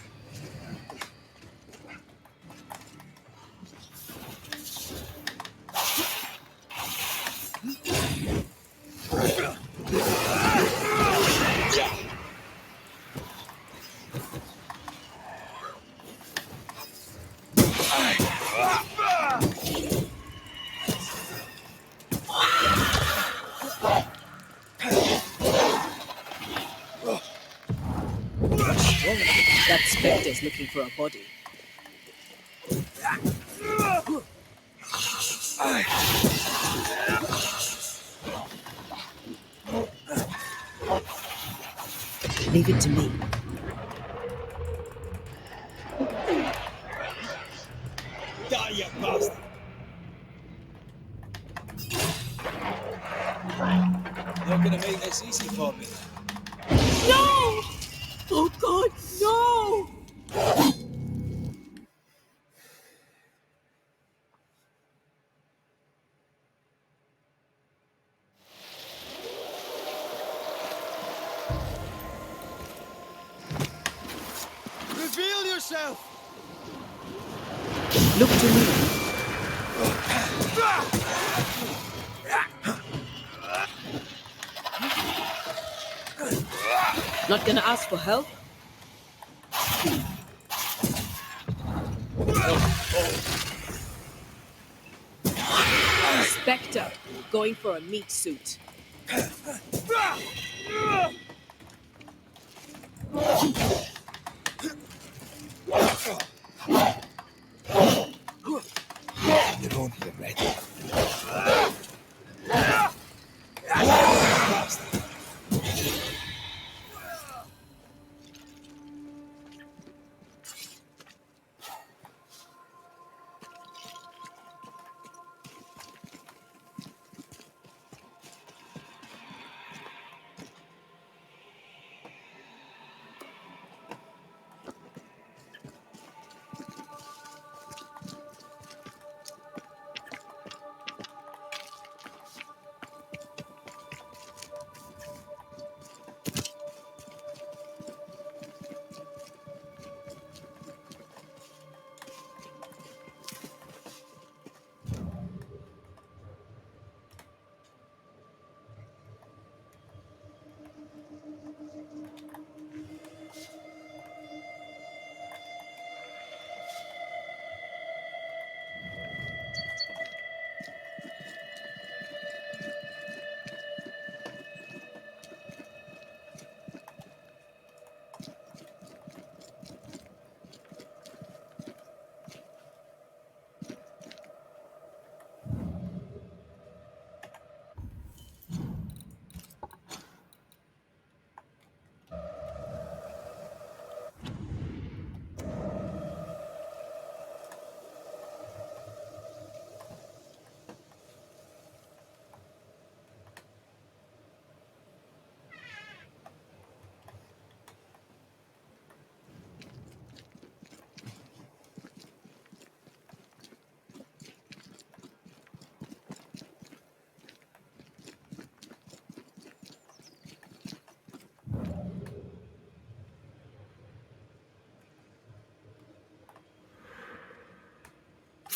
Whoa, that spectre's looking for a body. Leave it to me. Die, you bastard! Not gonna make this easy for me. No! Oh God, no! Reveal yourself! Look to me. Not gonna ask for help? Spectre, going for a meat suit. You're on, you're ready.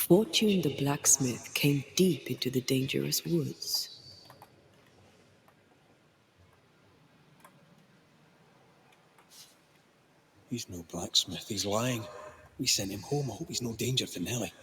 Fortune the blacksmith came deep into the dangerous woods. He's no blacksmith, he's lying. We sent him home, I hope he's no danger to Nellie.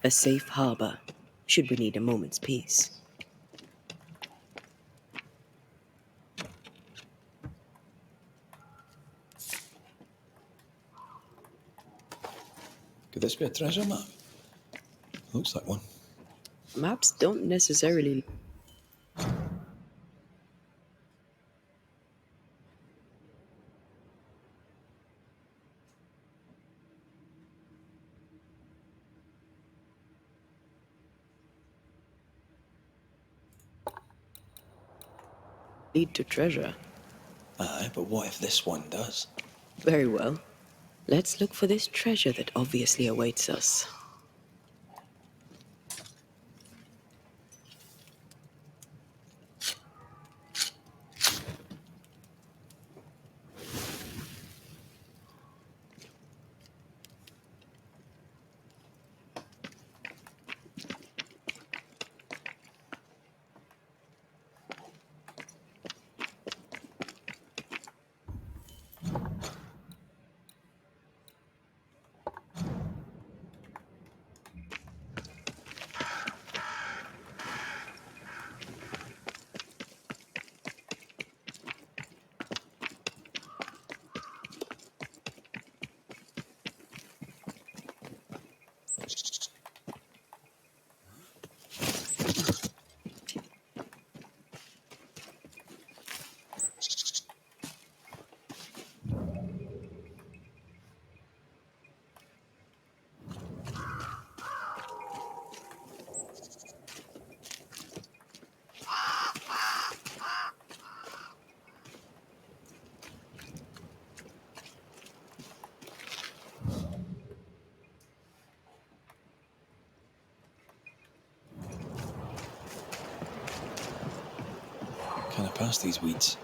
A safe harbor, should we need a moment's peace. Could this be a treasure map? Looks like one. Maps don't necessarily lead to treasure. Aye, but what if this one does? Very well. Let's look for this treasure that obviously awaits us. Can I pass these weeds?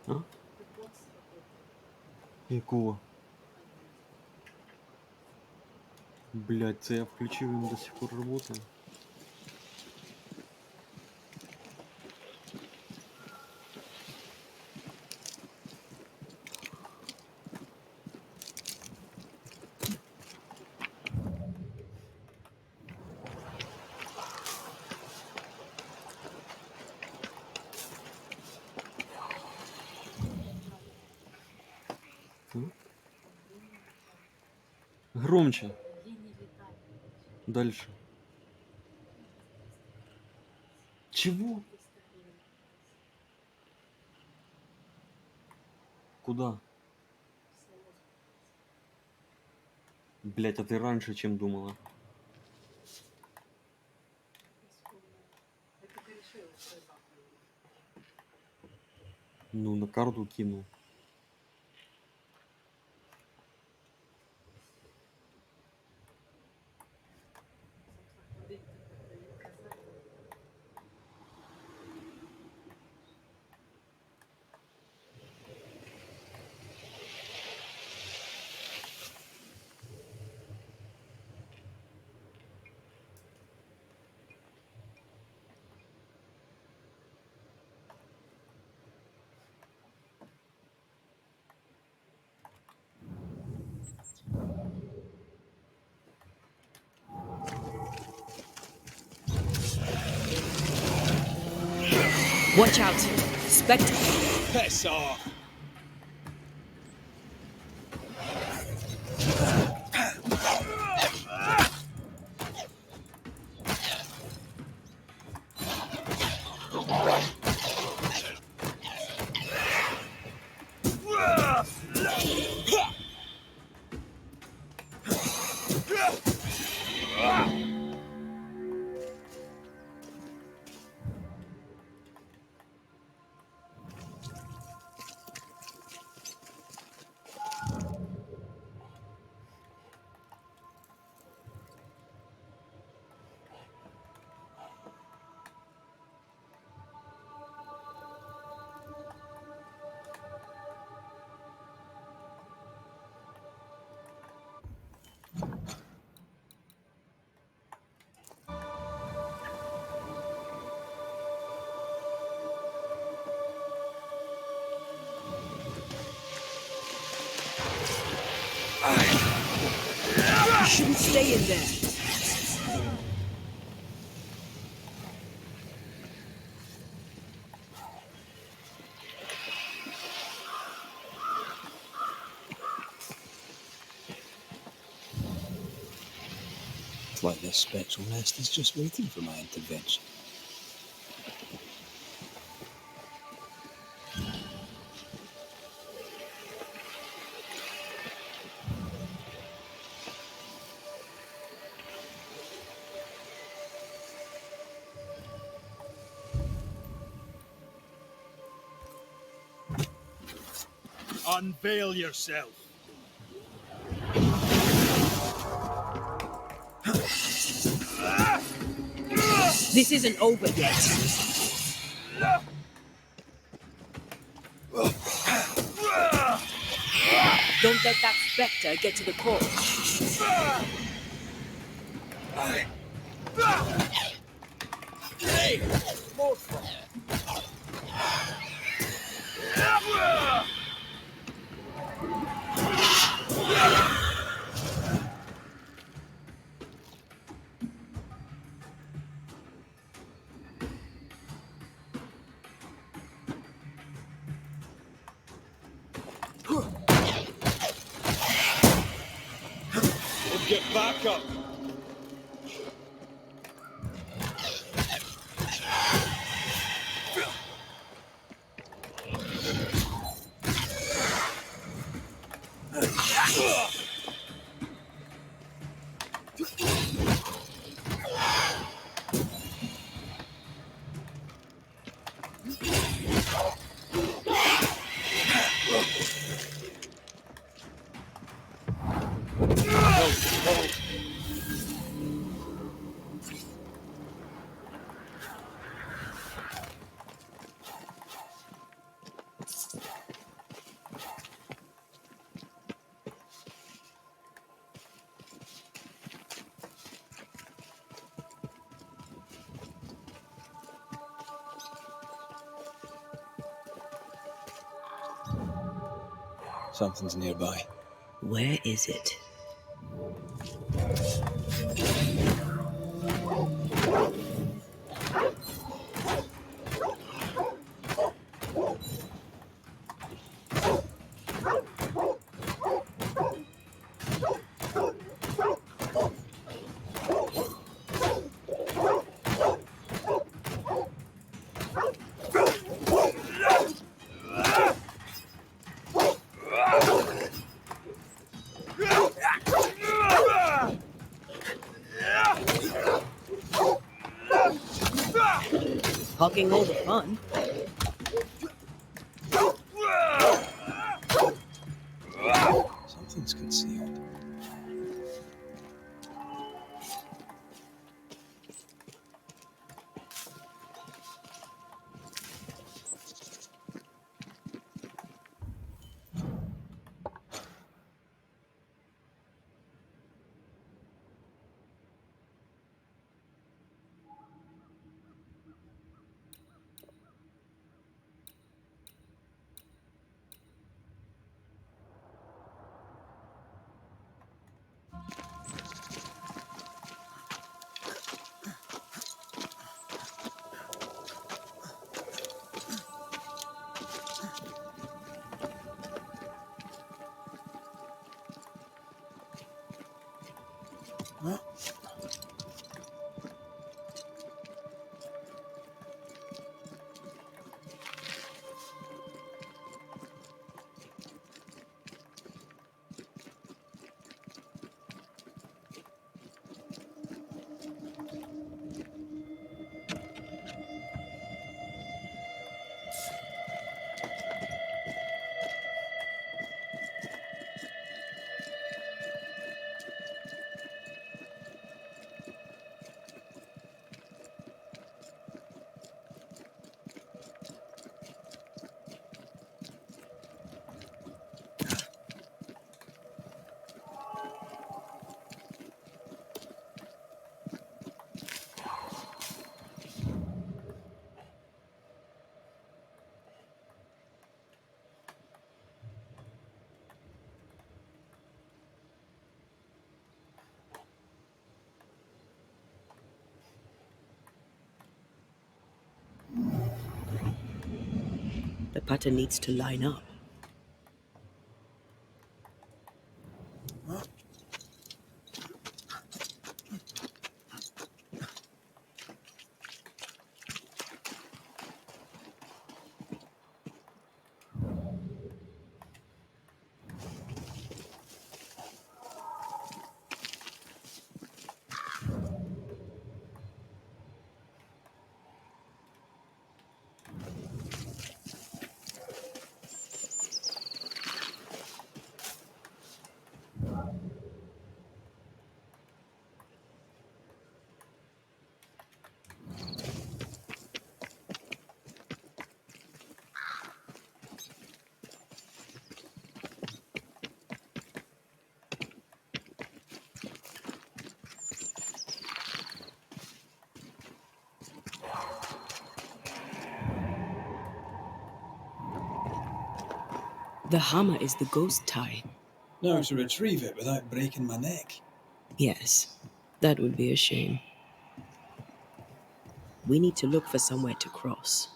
А? Якого? Блять, це я включив, він до сих пор работає. Громче. Дальше. Чего? Куда? Блять, а ты раньше чем думала? Ну, на карту кинул. Watch out. Spectre. Piss off! shouldn't stay in there. It's like this spectral nest is just waiting for my intervention. Unveil yourself. This isn't over yet. Don't let that spectre get to the corpse. Hey! More get back up. Something's nearby. Where is it? Hawking all the fun. Something's concealed. pattern needs to line up. The hammer is the ghost tie. Now to retrieve it without breaking my neck. Yes, that would be a shame. We need to look for somewhere to cross.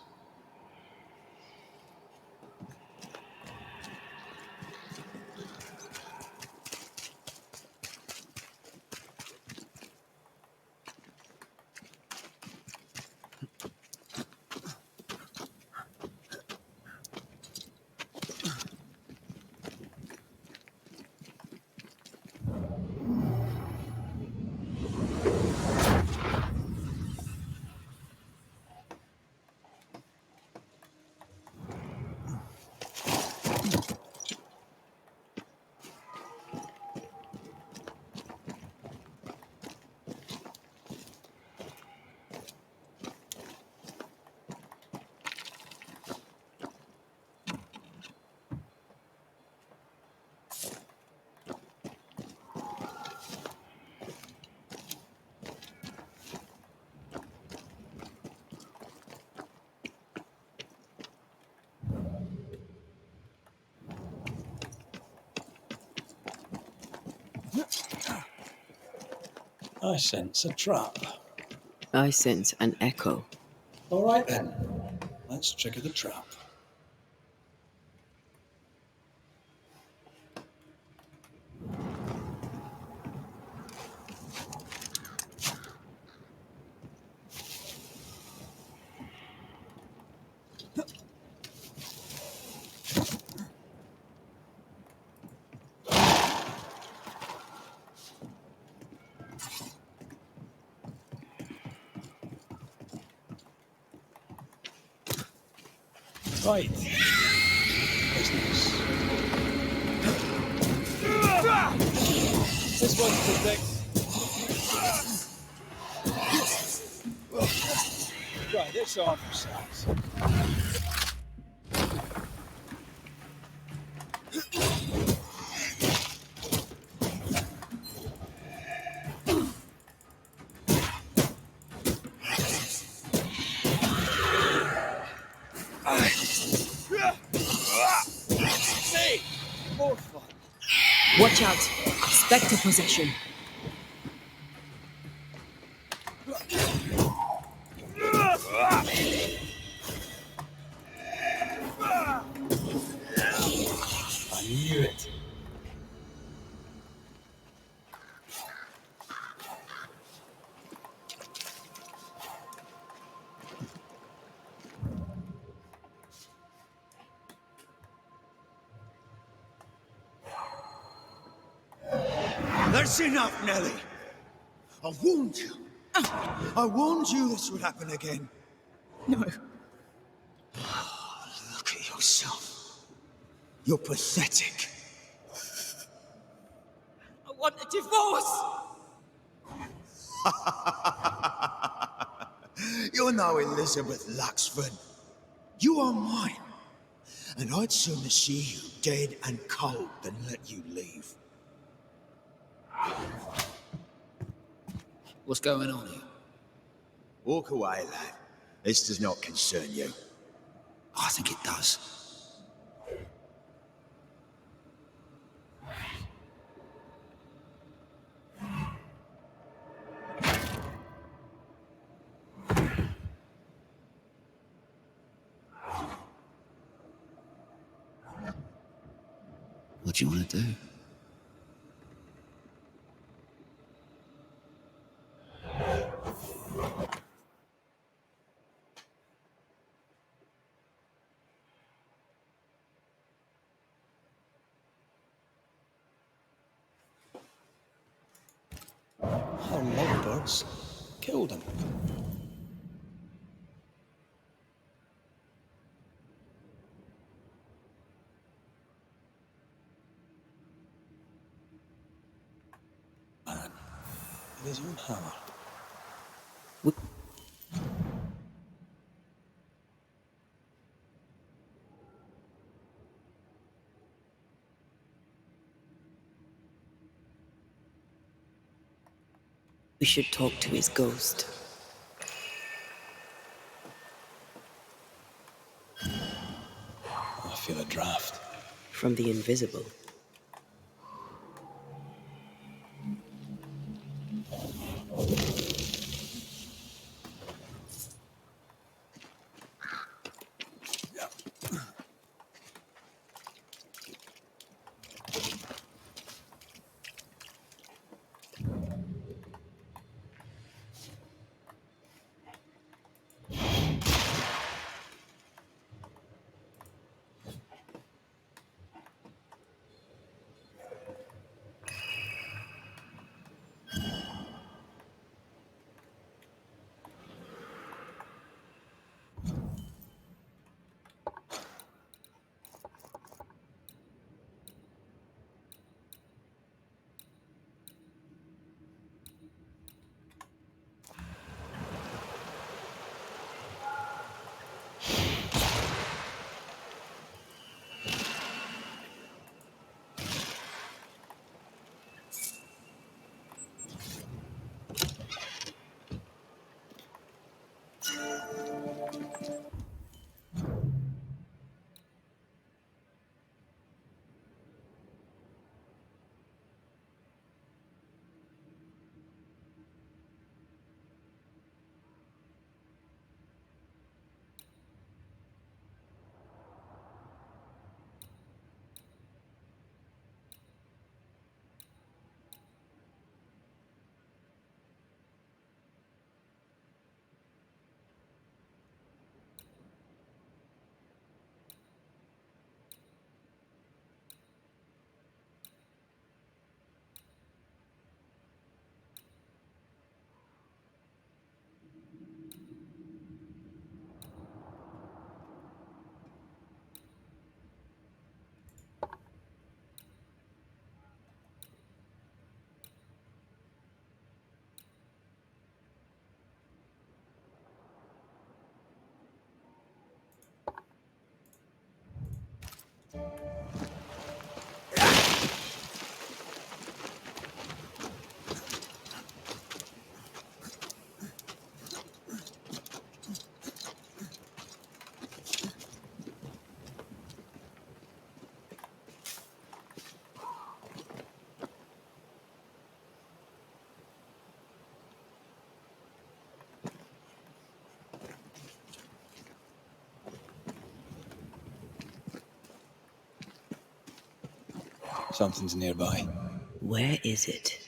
I sense a trap. I sense an echo. All right then, let's trigger the trap. Right. Business. This one's the next. Try this on for size. Watch out! Spectre possession! I knew it. That's enough, Nellie. I warned you. I warned you this would happen again. No. Look at yourself. You're pathetic. I want a divorce! You're no Elizabeth Luxford. You are mine. And I'd sooner see you dead and cold than let you leave. What's going on here? Walk away, lad. This does not concern you. I think it does. What do you want to do? Our lovebirds killed him. Man, with his own hammer. We should talk to his ghost. I feel a draft. From the invisible. Something's nearby. Where is it?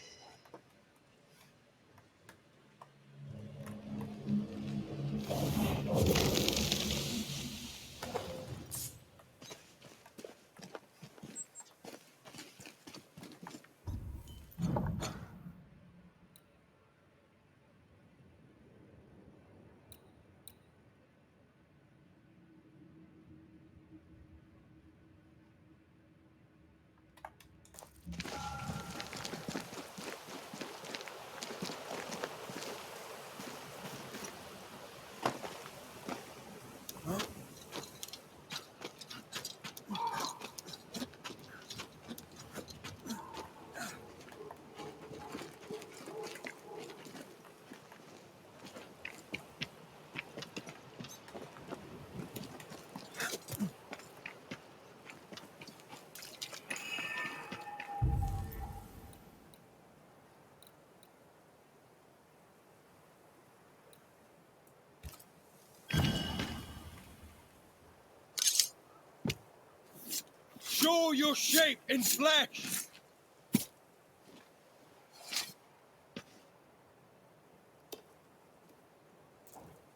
Show your shape in flesh!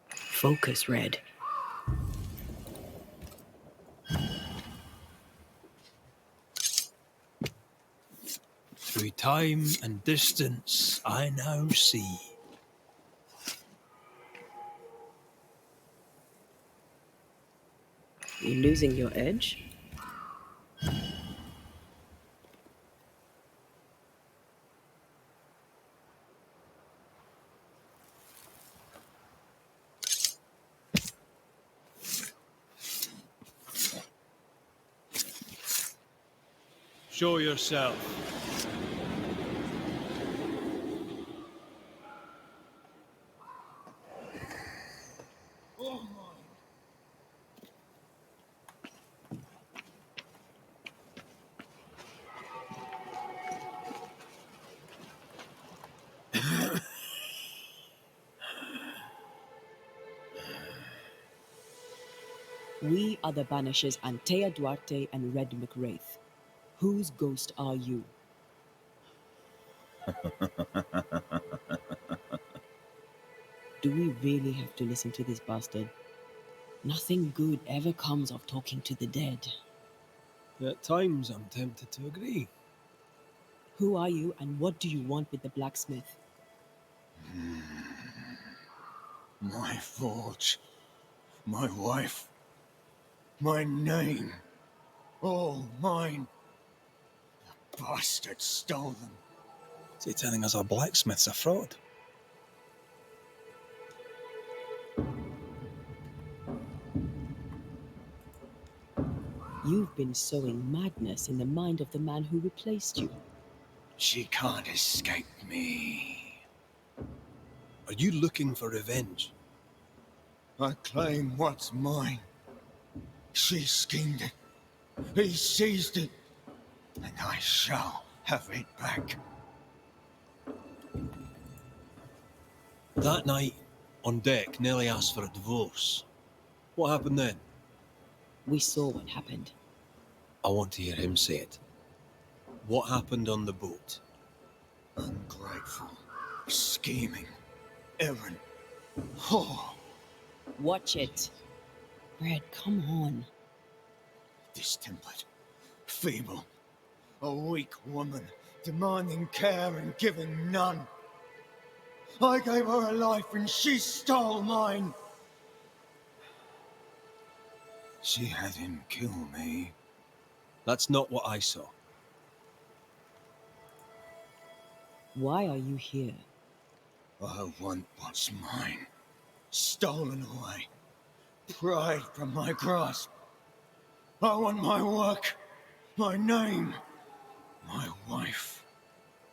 Focus, Red. Through time and distance, I now see. You losing your edge? Show yourself. We are the Banishers Antea Duarte and Red McWraith. Whose ghost are you? Do we really have to listen to this bastard? Nothing good ever comes of talking to the dead. At times, I'm tempted to agree. Who are you and what do you want with the blacksmith? My forge, my wife, my name, all mine. The bastard stole them. Is he telling us our blacksmith's a fraud? You've been sowing madness in the mind of the man who replaced you. She can't escape me. Are you looking for revenge? I claim what's mine. She schemed it. He seized it. And I shall have it back. That night, on deck, Nellie asked for a divorce. What happened then? We saw what happened. I want to hear him say it. What happened on the boat? Ungrateful, scheming, errant, whore. Watch it. Red, come on. Distempered, feeble, a weak woman, demanding care and giving none. I gave her a life and she stole mine. She had him kill me. That's not what I saw. Why are you here? I want what's mine. Stolen away. Pride from my grasp. I want my work, my name, my wife.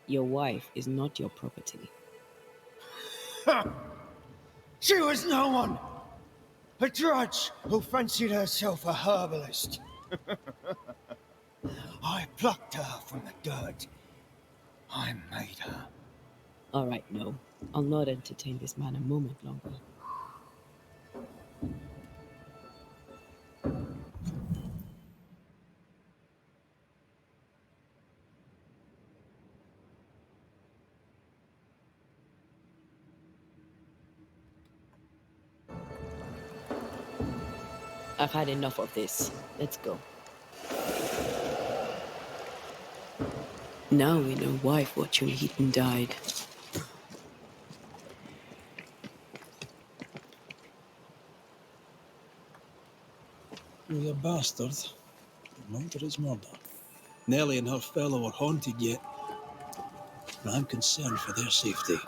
Your wife is not your property. Ha! She was no one! A drudge who fancied herself a herbalist. I plucked her from the dirt. I made her. All right, no. I'll not entertain this man a moment longer. I've had enough of this. Let's go. Now we know why Fortune Heaton died. He was a bastard. Murder is murder. Nellie and her fellow are haunted yet. And I'm concerned for their safety.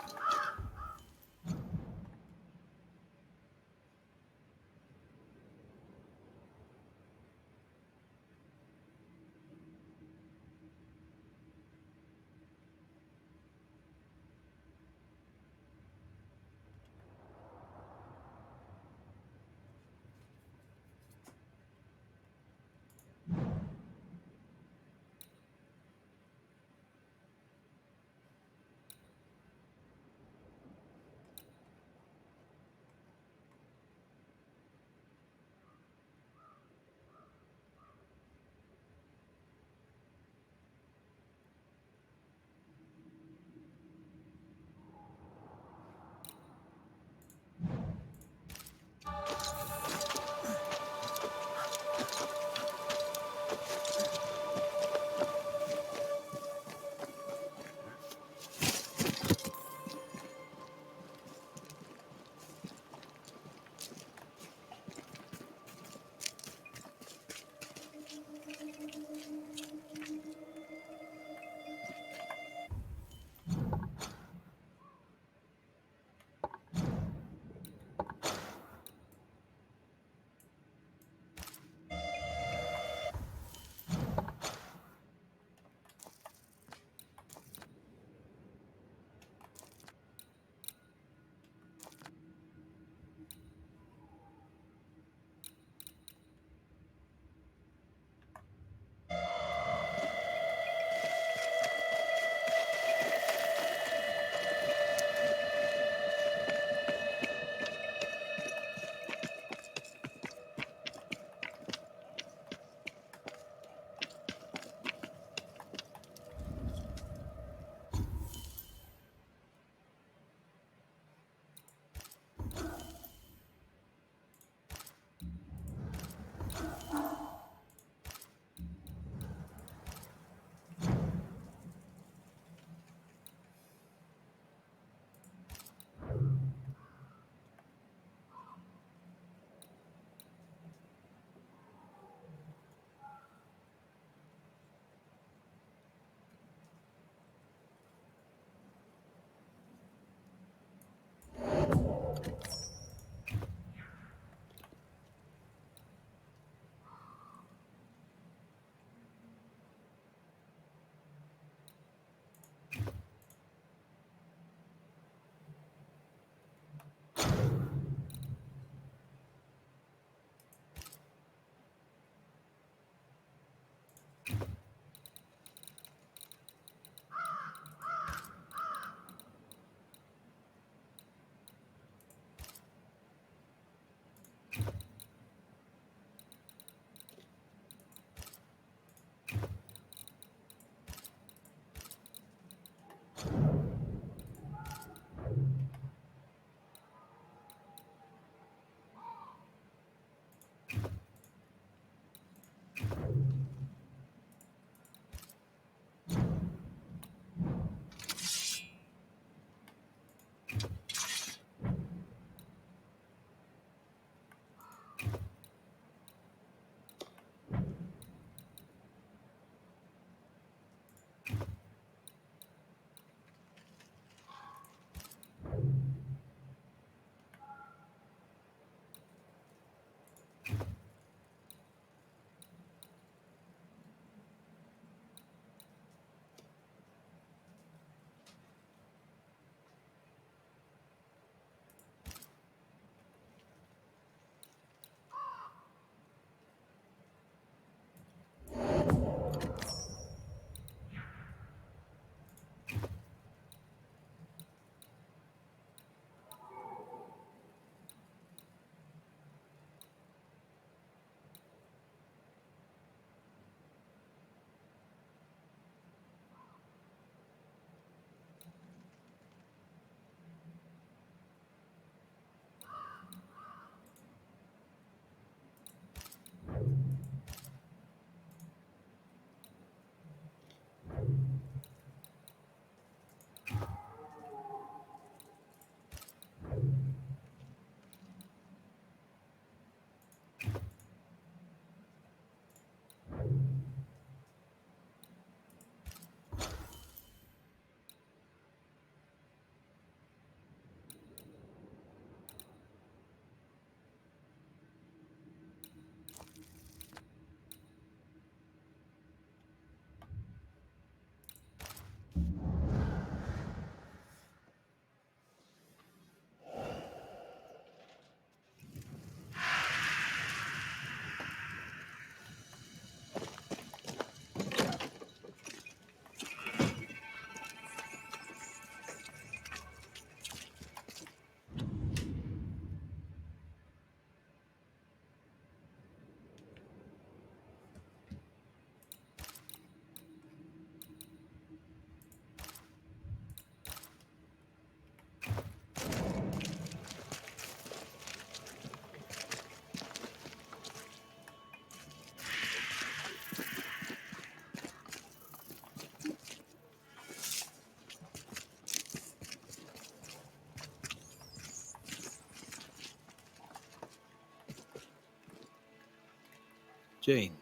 Jane.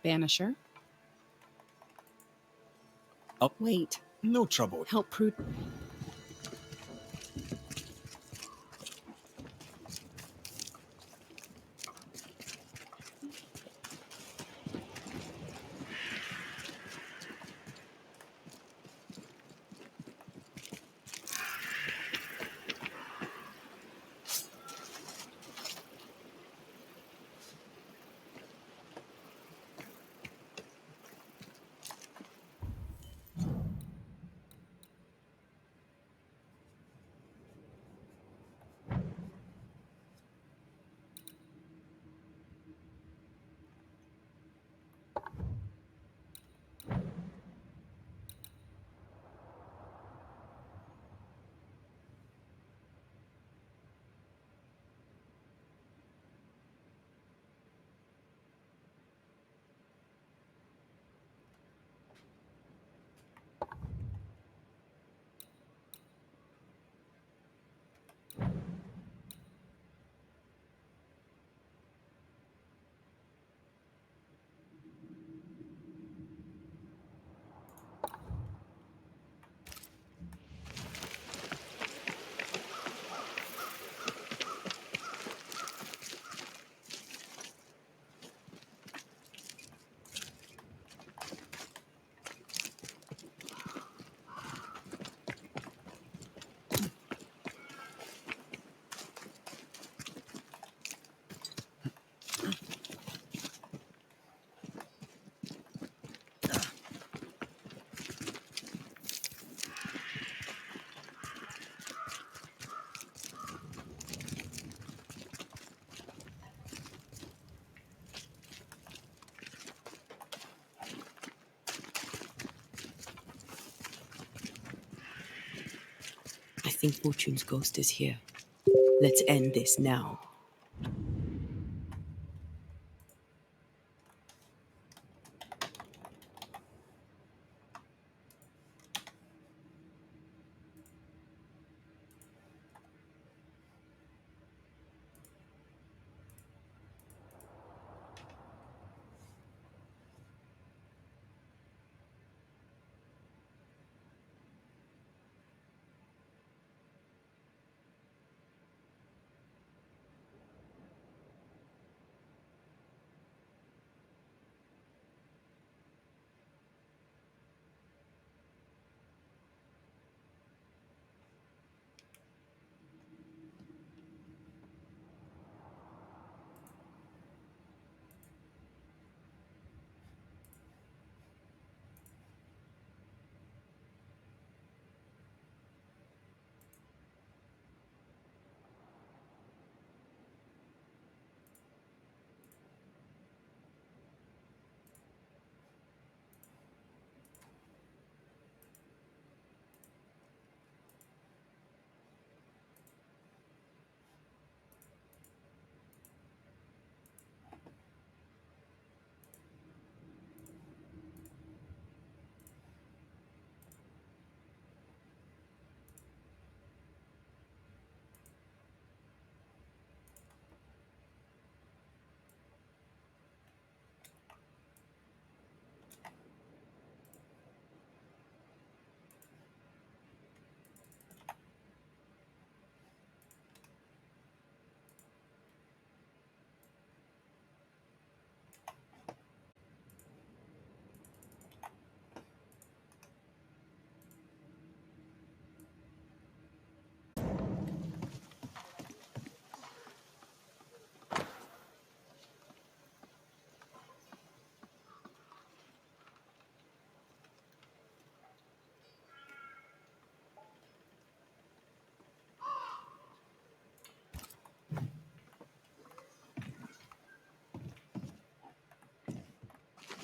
Banisher. Oh. Wait. No trouble. Help Prue. I think Fortune's ghost is here. Let's end this now.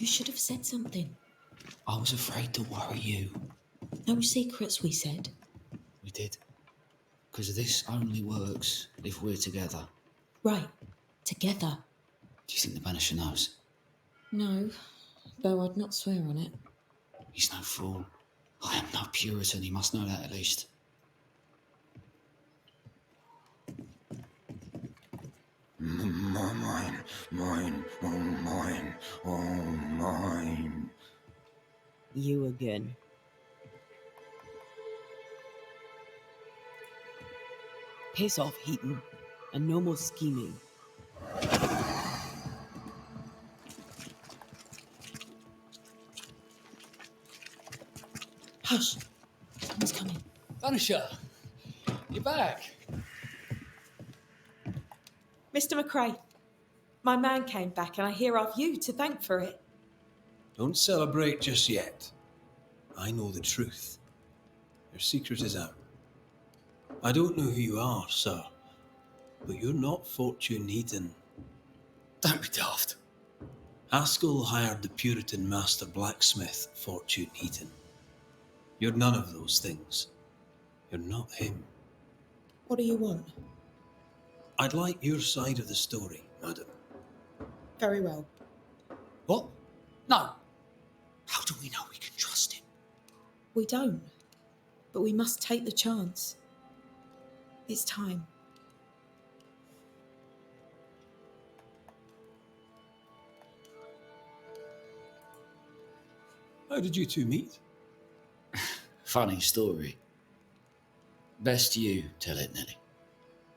You should have said something. I was afraid to worry you. No secrets, we said. We did. Because this only works if we're together. Right. Together. Do you think the Banisher knows? No, though I'd not swear on it. He's no fool. I am no Puritan, he must know that at least. Mine, mine, oh mine, oh mine. You again. Piss off, Heaton, and no more scheming. Hush. Someone's coming. Banisher, you're back. Mr. McRae, my man came back and I hear I've you to thank for it. Don't celebrate just yet. I know the truth. Your secret is out. I don't know who you are, sir, but you're not Fortune Heaton. Don't be daft. Haskell hired the Puritan master blacksmith, Fortune Heaton. You're none of those things. You're not him. What do you want? I'd like your side of the story, madam. Very well. What? No. How do we know we can trust him? We don't. But we must take the chance. It's time. How did you two meet? Funny story. Best you tell it, Nelly.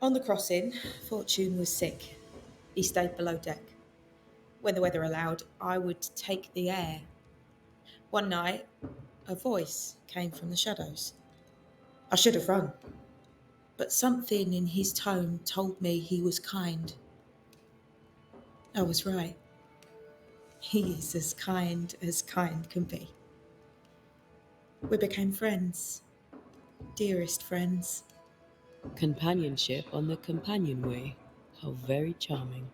On the crossing, Fortune was sick. He stayed below deck. When the weather allowed, I would take the air. One night, a voice came from the shadows. I should have run, but something in his tone told me he was kind. I was right. He is as kind can be. We became friends, dearest friends. Companionship on the companion way. How very charming.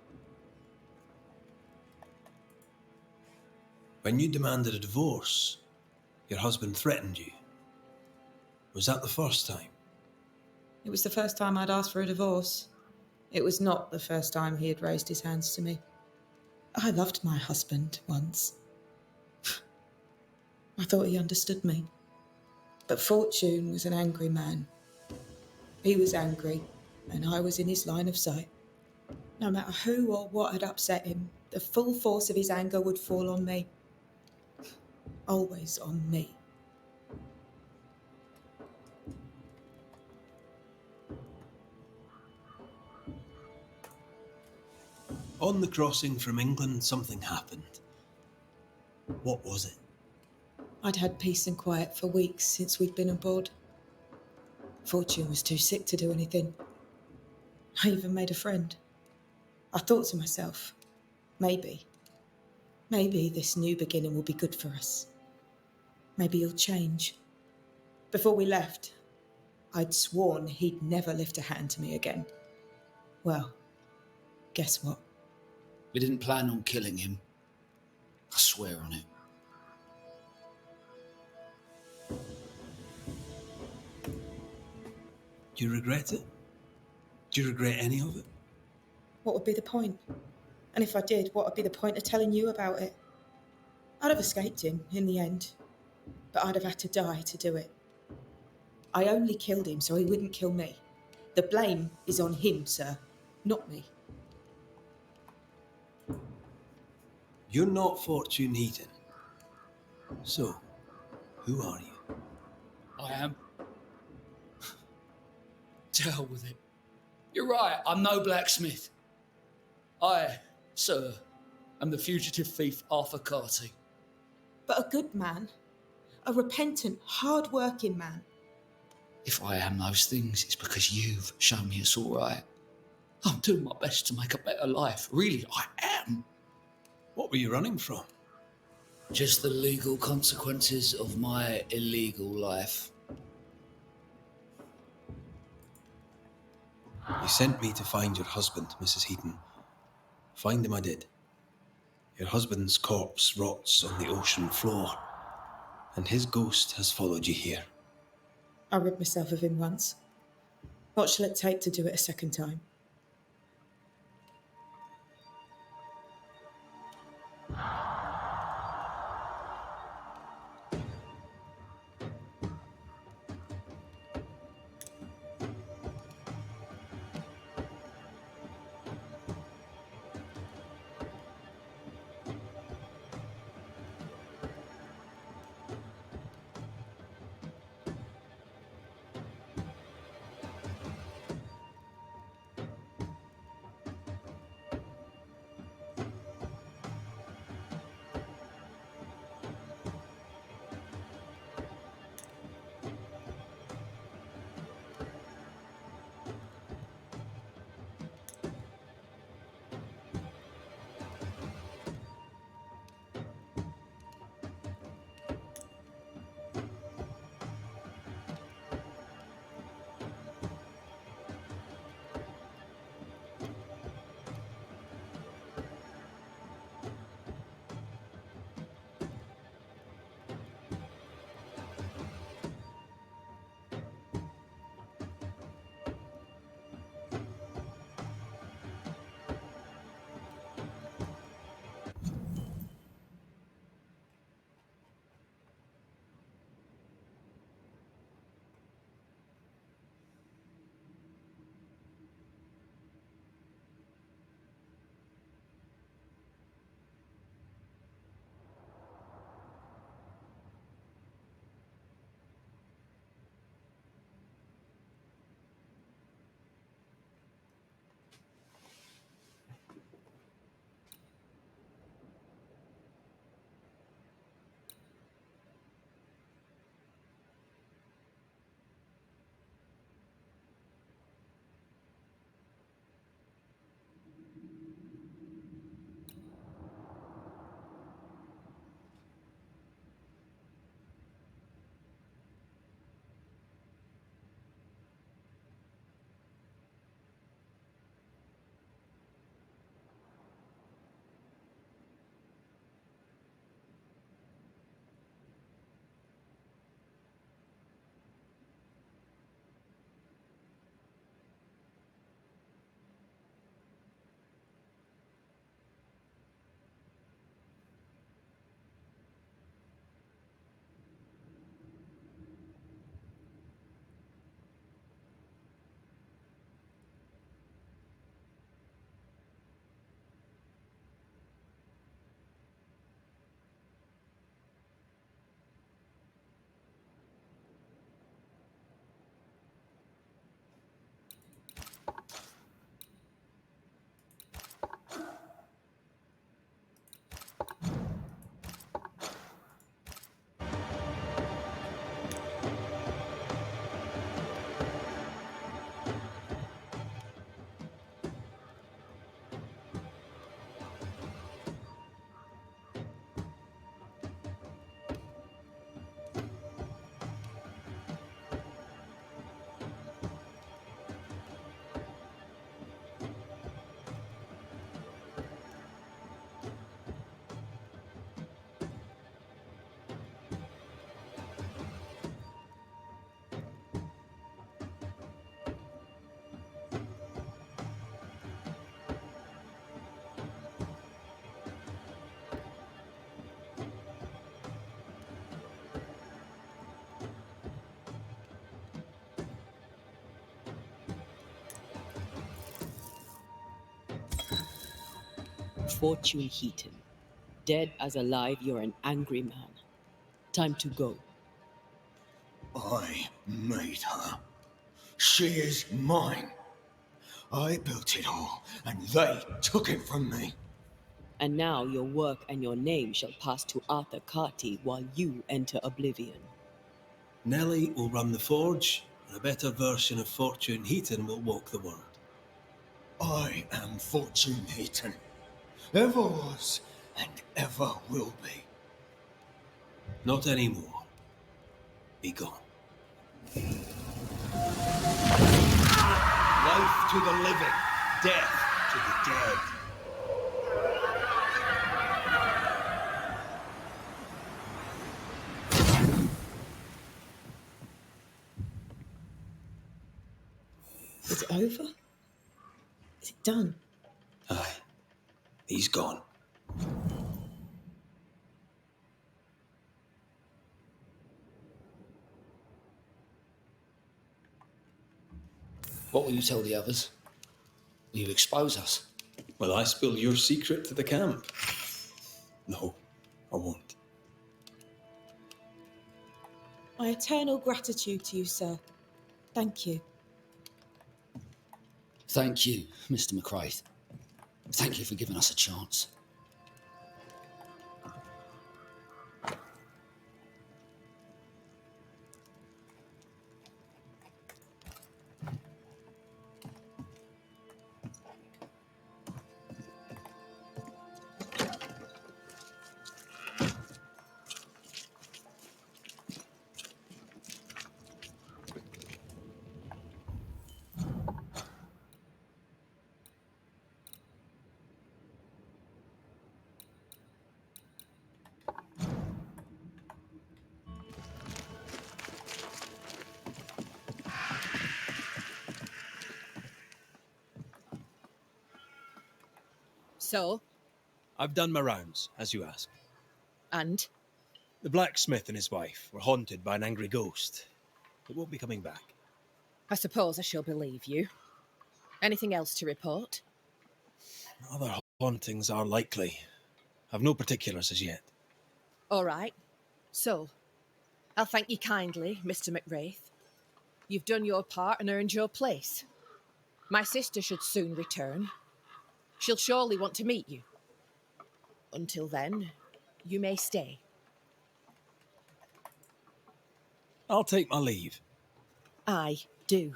When you demanded a divorce, your husband threatened you. Was that the first time? It was the first time I'd asked for a divorce. It was not the first time he had raised his hands to me. I loved my husband once. I thought he understood me. But Fortune was an angry man. He was angry, and I was in his line of sight. No matter who or what had upset him, the full force of his anger would fall on me. Always on me. On the crossing from England, something happened. What was it? I'd had peace and quiet for weeks since we'd been aboard. Fortune was too sick to do anything. I even made a friend. I thought to myself, maybe this new beginning will be good for us. Maybe he'll change. Before we left, I'd sworn he'd never lift a hand to me again. Well, guess what? We didn't plan on killing him. I swear on it. Do you regret it? Do you regret any of it? What would be the point? And if I did, what would be the point of telling you about it? I'd have escaped him in the end, but I'd have had to die to do it. I only killed him so he wouldn't kill me. The blame is on him, sir, not me. You're not Fortune Heaton. So, who are you? I am. To hell with it. You're right, I'm no blacksmith. I, sir, am the fugitive thief Arthur Carty. But a good man. A repentant, hard-working man. If I am those things, it's because you've shown me it's all right. I'm doing my best to make a better life. Really, I am. What were you running from? Just the legal consequences of my illegal life. You sent me to find your husband, Mrs. Heaton. Find him I did. Your husband's corpse rots on the ocean floor, and his ghost has followed you here. I rid myself of him once. What shall it take to do it a second time? Fortune Heaton. Dead as alive, you're an angry man. Time to go. I made her. She is mine. I built it all, and they took it from me. And now your work and your name shall pass to Arthur Carty while you enter oblivion. Nellie will run the forge, and a better version of Fortune Heaton will walk the world. I am Fortune Heaton. Ever was, and ever will be. Not anymore. Be gone. Life to the living, death to the dead. Is it over? Is it done? Aye. He's gone. What will you tell the others? Will you expose us? Will I spill your secret to the camp? No, I won't. My eternal gratitude to you, sir. Thank you. Thank you, Mr. McCraith. Thank you for giving us a chance. So, I've done my rounds, as you asked. and? The blacksmith and his wife were haunted by an angry ghost. It won't be coming back. I suppose I shall believe you. Anything else to report? Other hauntings are likely. I've no particulars as yet. All right. So, I'll thank you kindly, Mr. McWraith. You've done your part and earned your place. My sister should soon return. She'll surely want to meet you. Until then, you may stay. I'll take my leave. I do.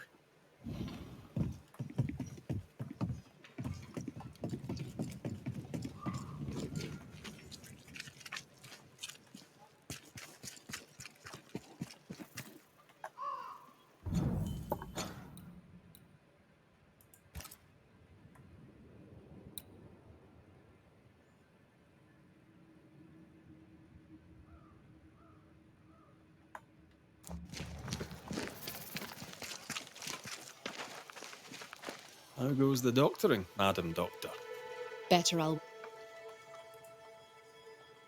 How goes the doctoring, Madam Doctor? Better I'll...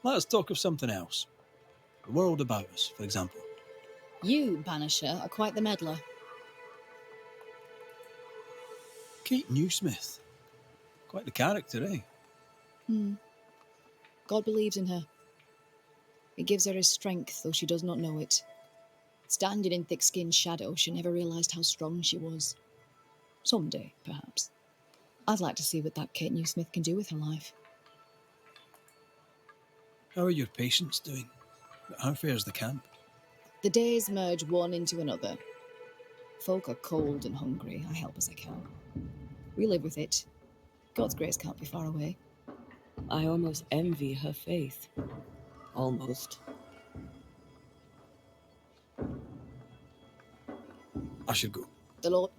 Let's talk of something else. The world about us, for example. You, Banisher, are quite the meddler. Kate Newsmith. Quite the character, eh? God believes in her. It gives her his strength, though she does not know it. Standing in thick-skinned shadow, she never realised how strong she was. Someday, perhaps. I'd like to see what that Kate Newsmith can do with her life. How are your patients doing? How fares the camp? The days merge one into another. Folk are cold and hungry. I help as I can. We live with it. God's grace can't be far away. I almost envy her faith. Almost. I should go. The Lord...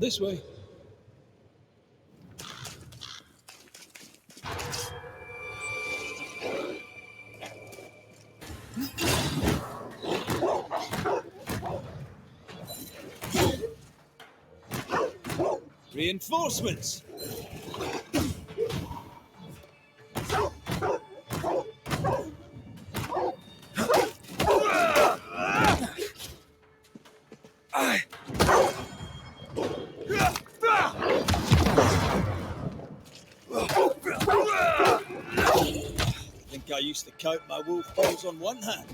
This way. Reinforcements! I used to count my wolf balls on one hand.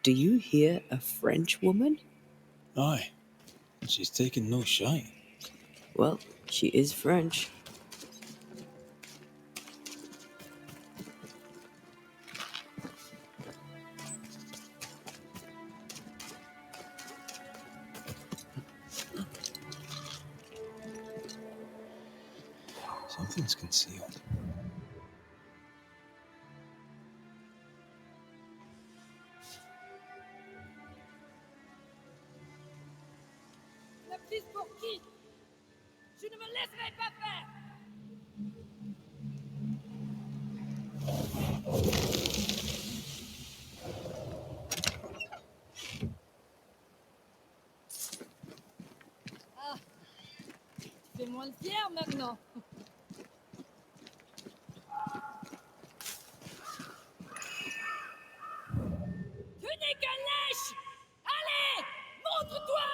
Do you hear a French woman? Aye, she's taken no shine. Well, she is French. Something's concealed. ne me laisserai pas faire. Ah, fais-moi le fier maintenant. Tu n'es qu'un lâche. Allez, montre-toi.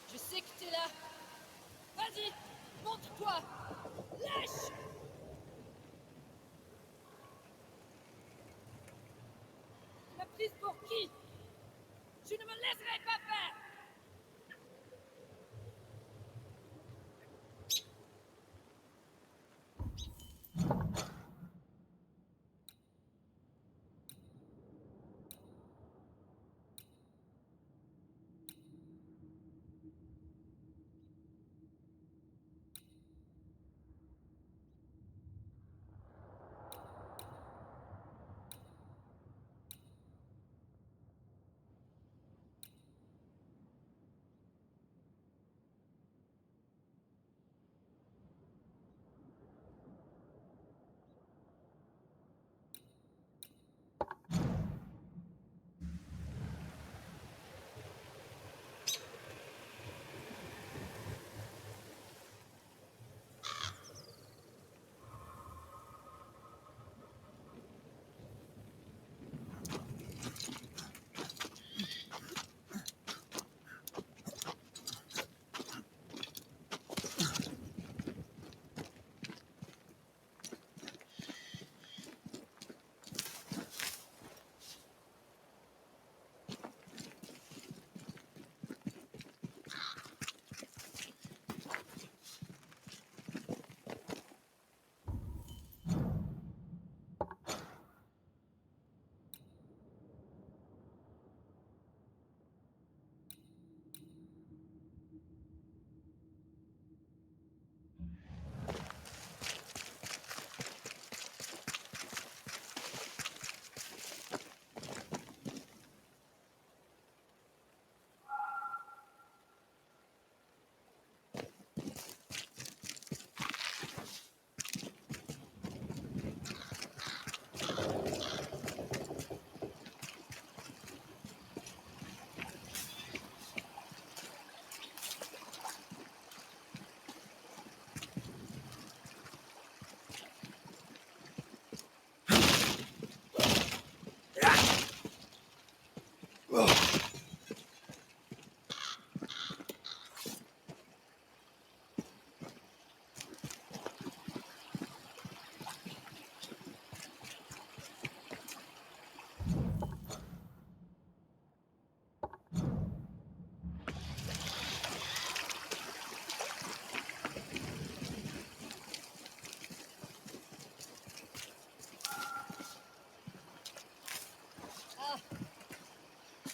Je sais que t'es là. Vas-y, montre-toi. Lâche. Tu m'as prise pour qui? Je ne me laisserai pas faire.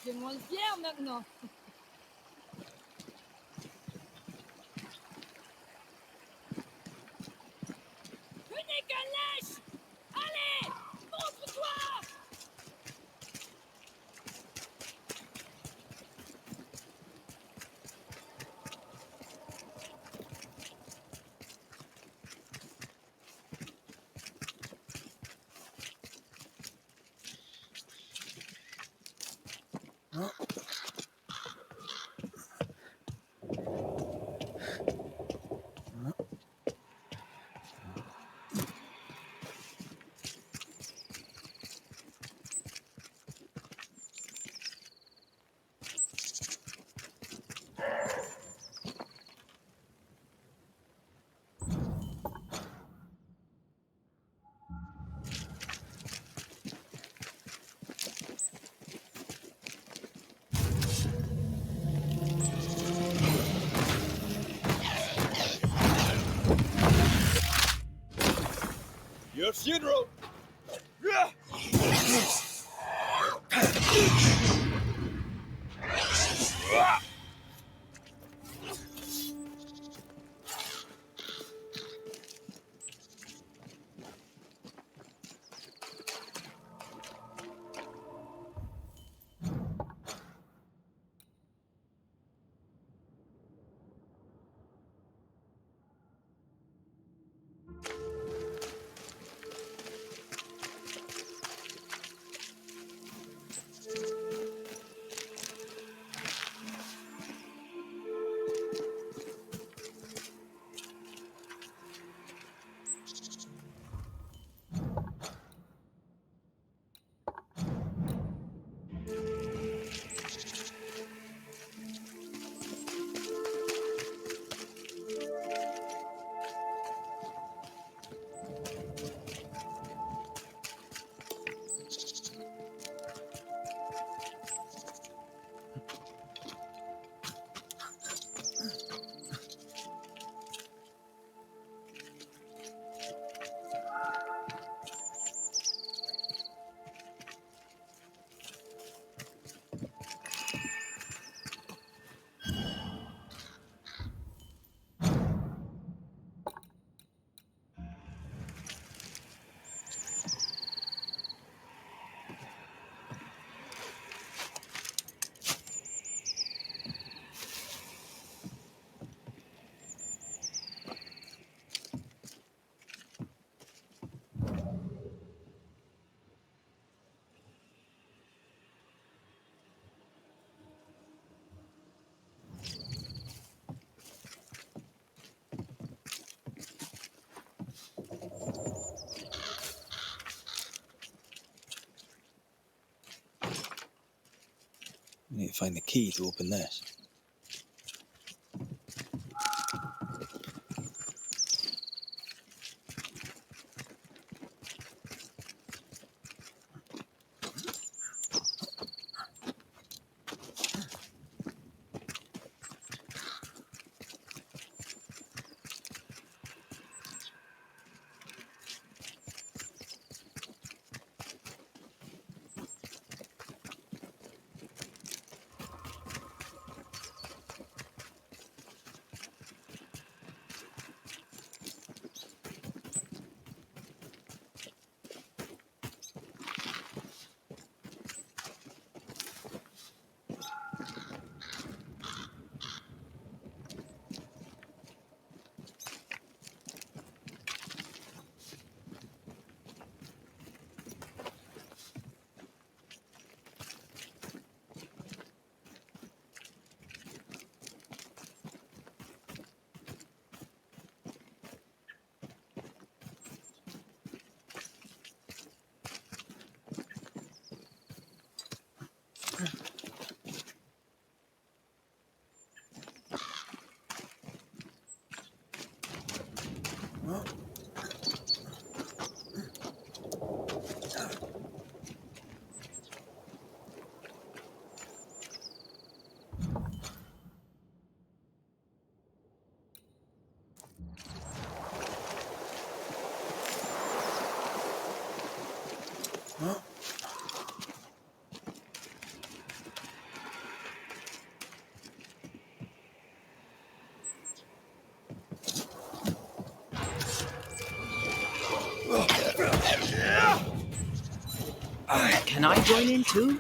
Fais-moi le fier maintenant. Tu n'es qu'un lâche. Allez, montre-toi. Your funeral! find the key to open this. Can I join in too?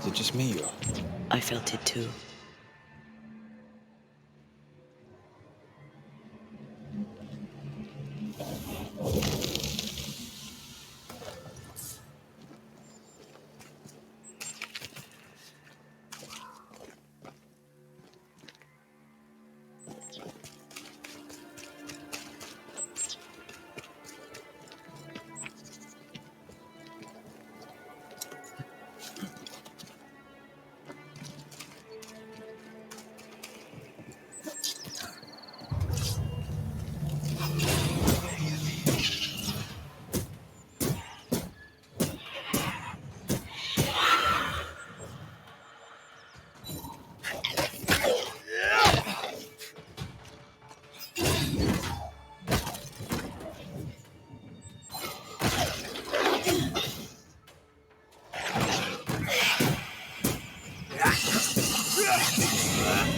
Is it just me, or? I felt it too.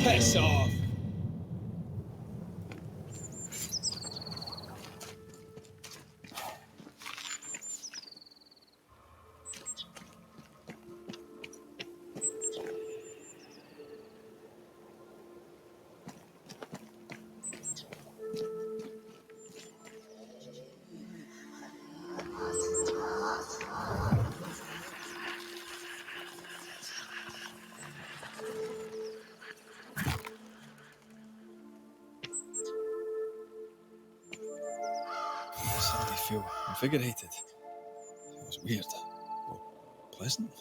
Piss off! I suddenly feel invigorated. It was weird. Well, pleasant.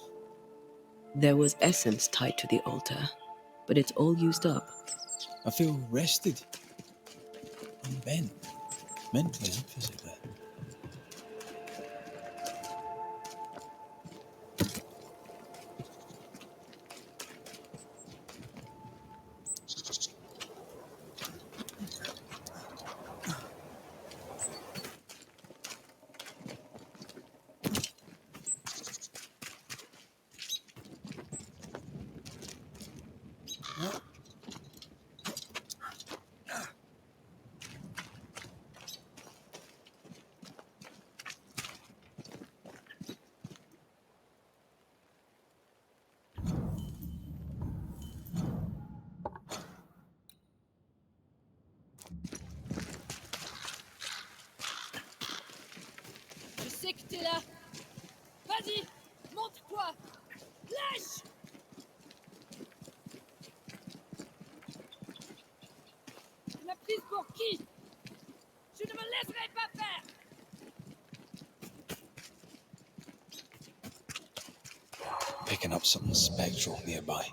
There was essence tied to the altar, but it's all used up. I feel rested. Unbent. Mentally and physically. Dépêche! Tu l'as prise pour qui? Je ne me laisserai pas faire! Picking up something spectral nearby.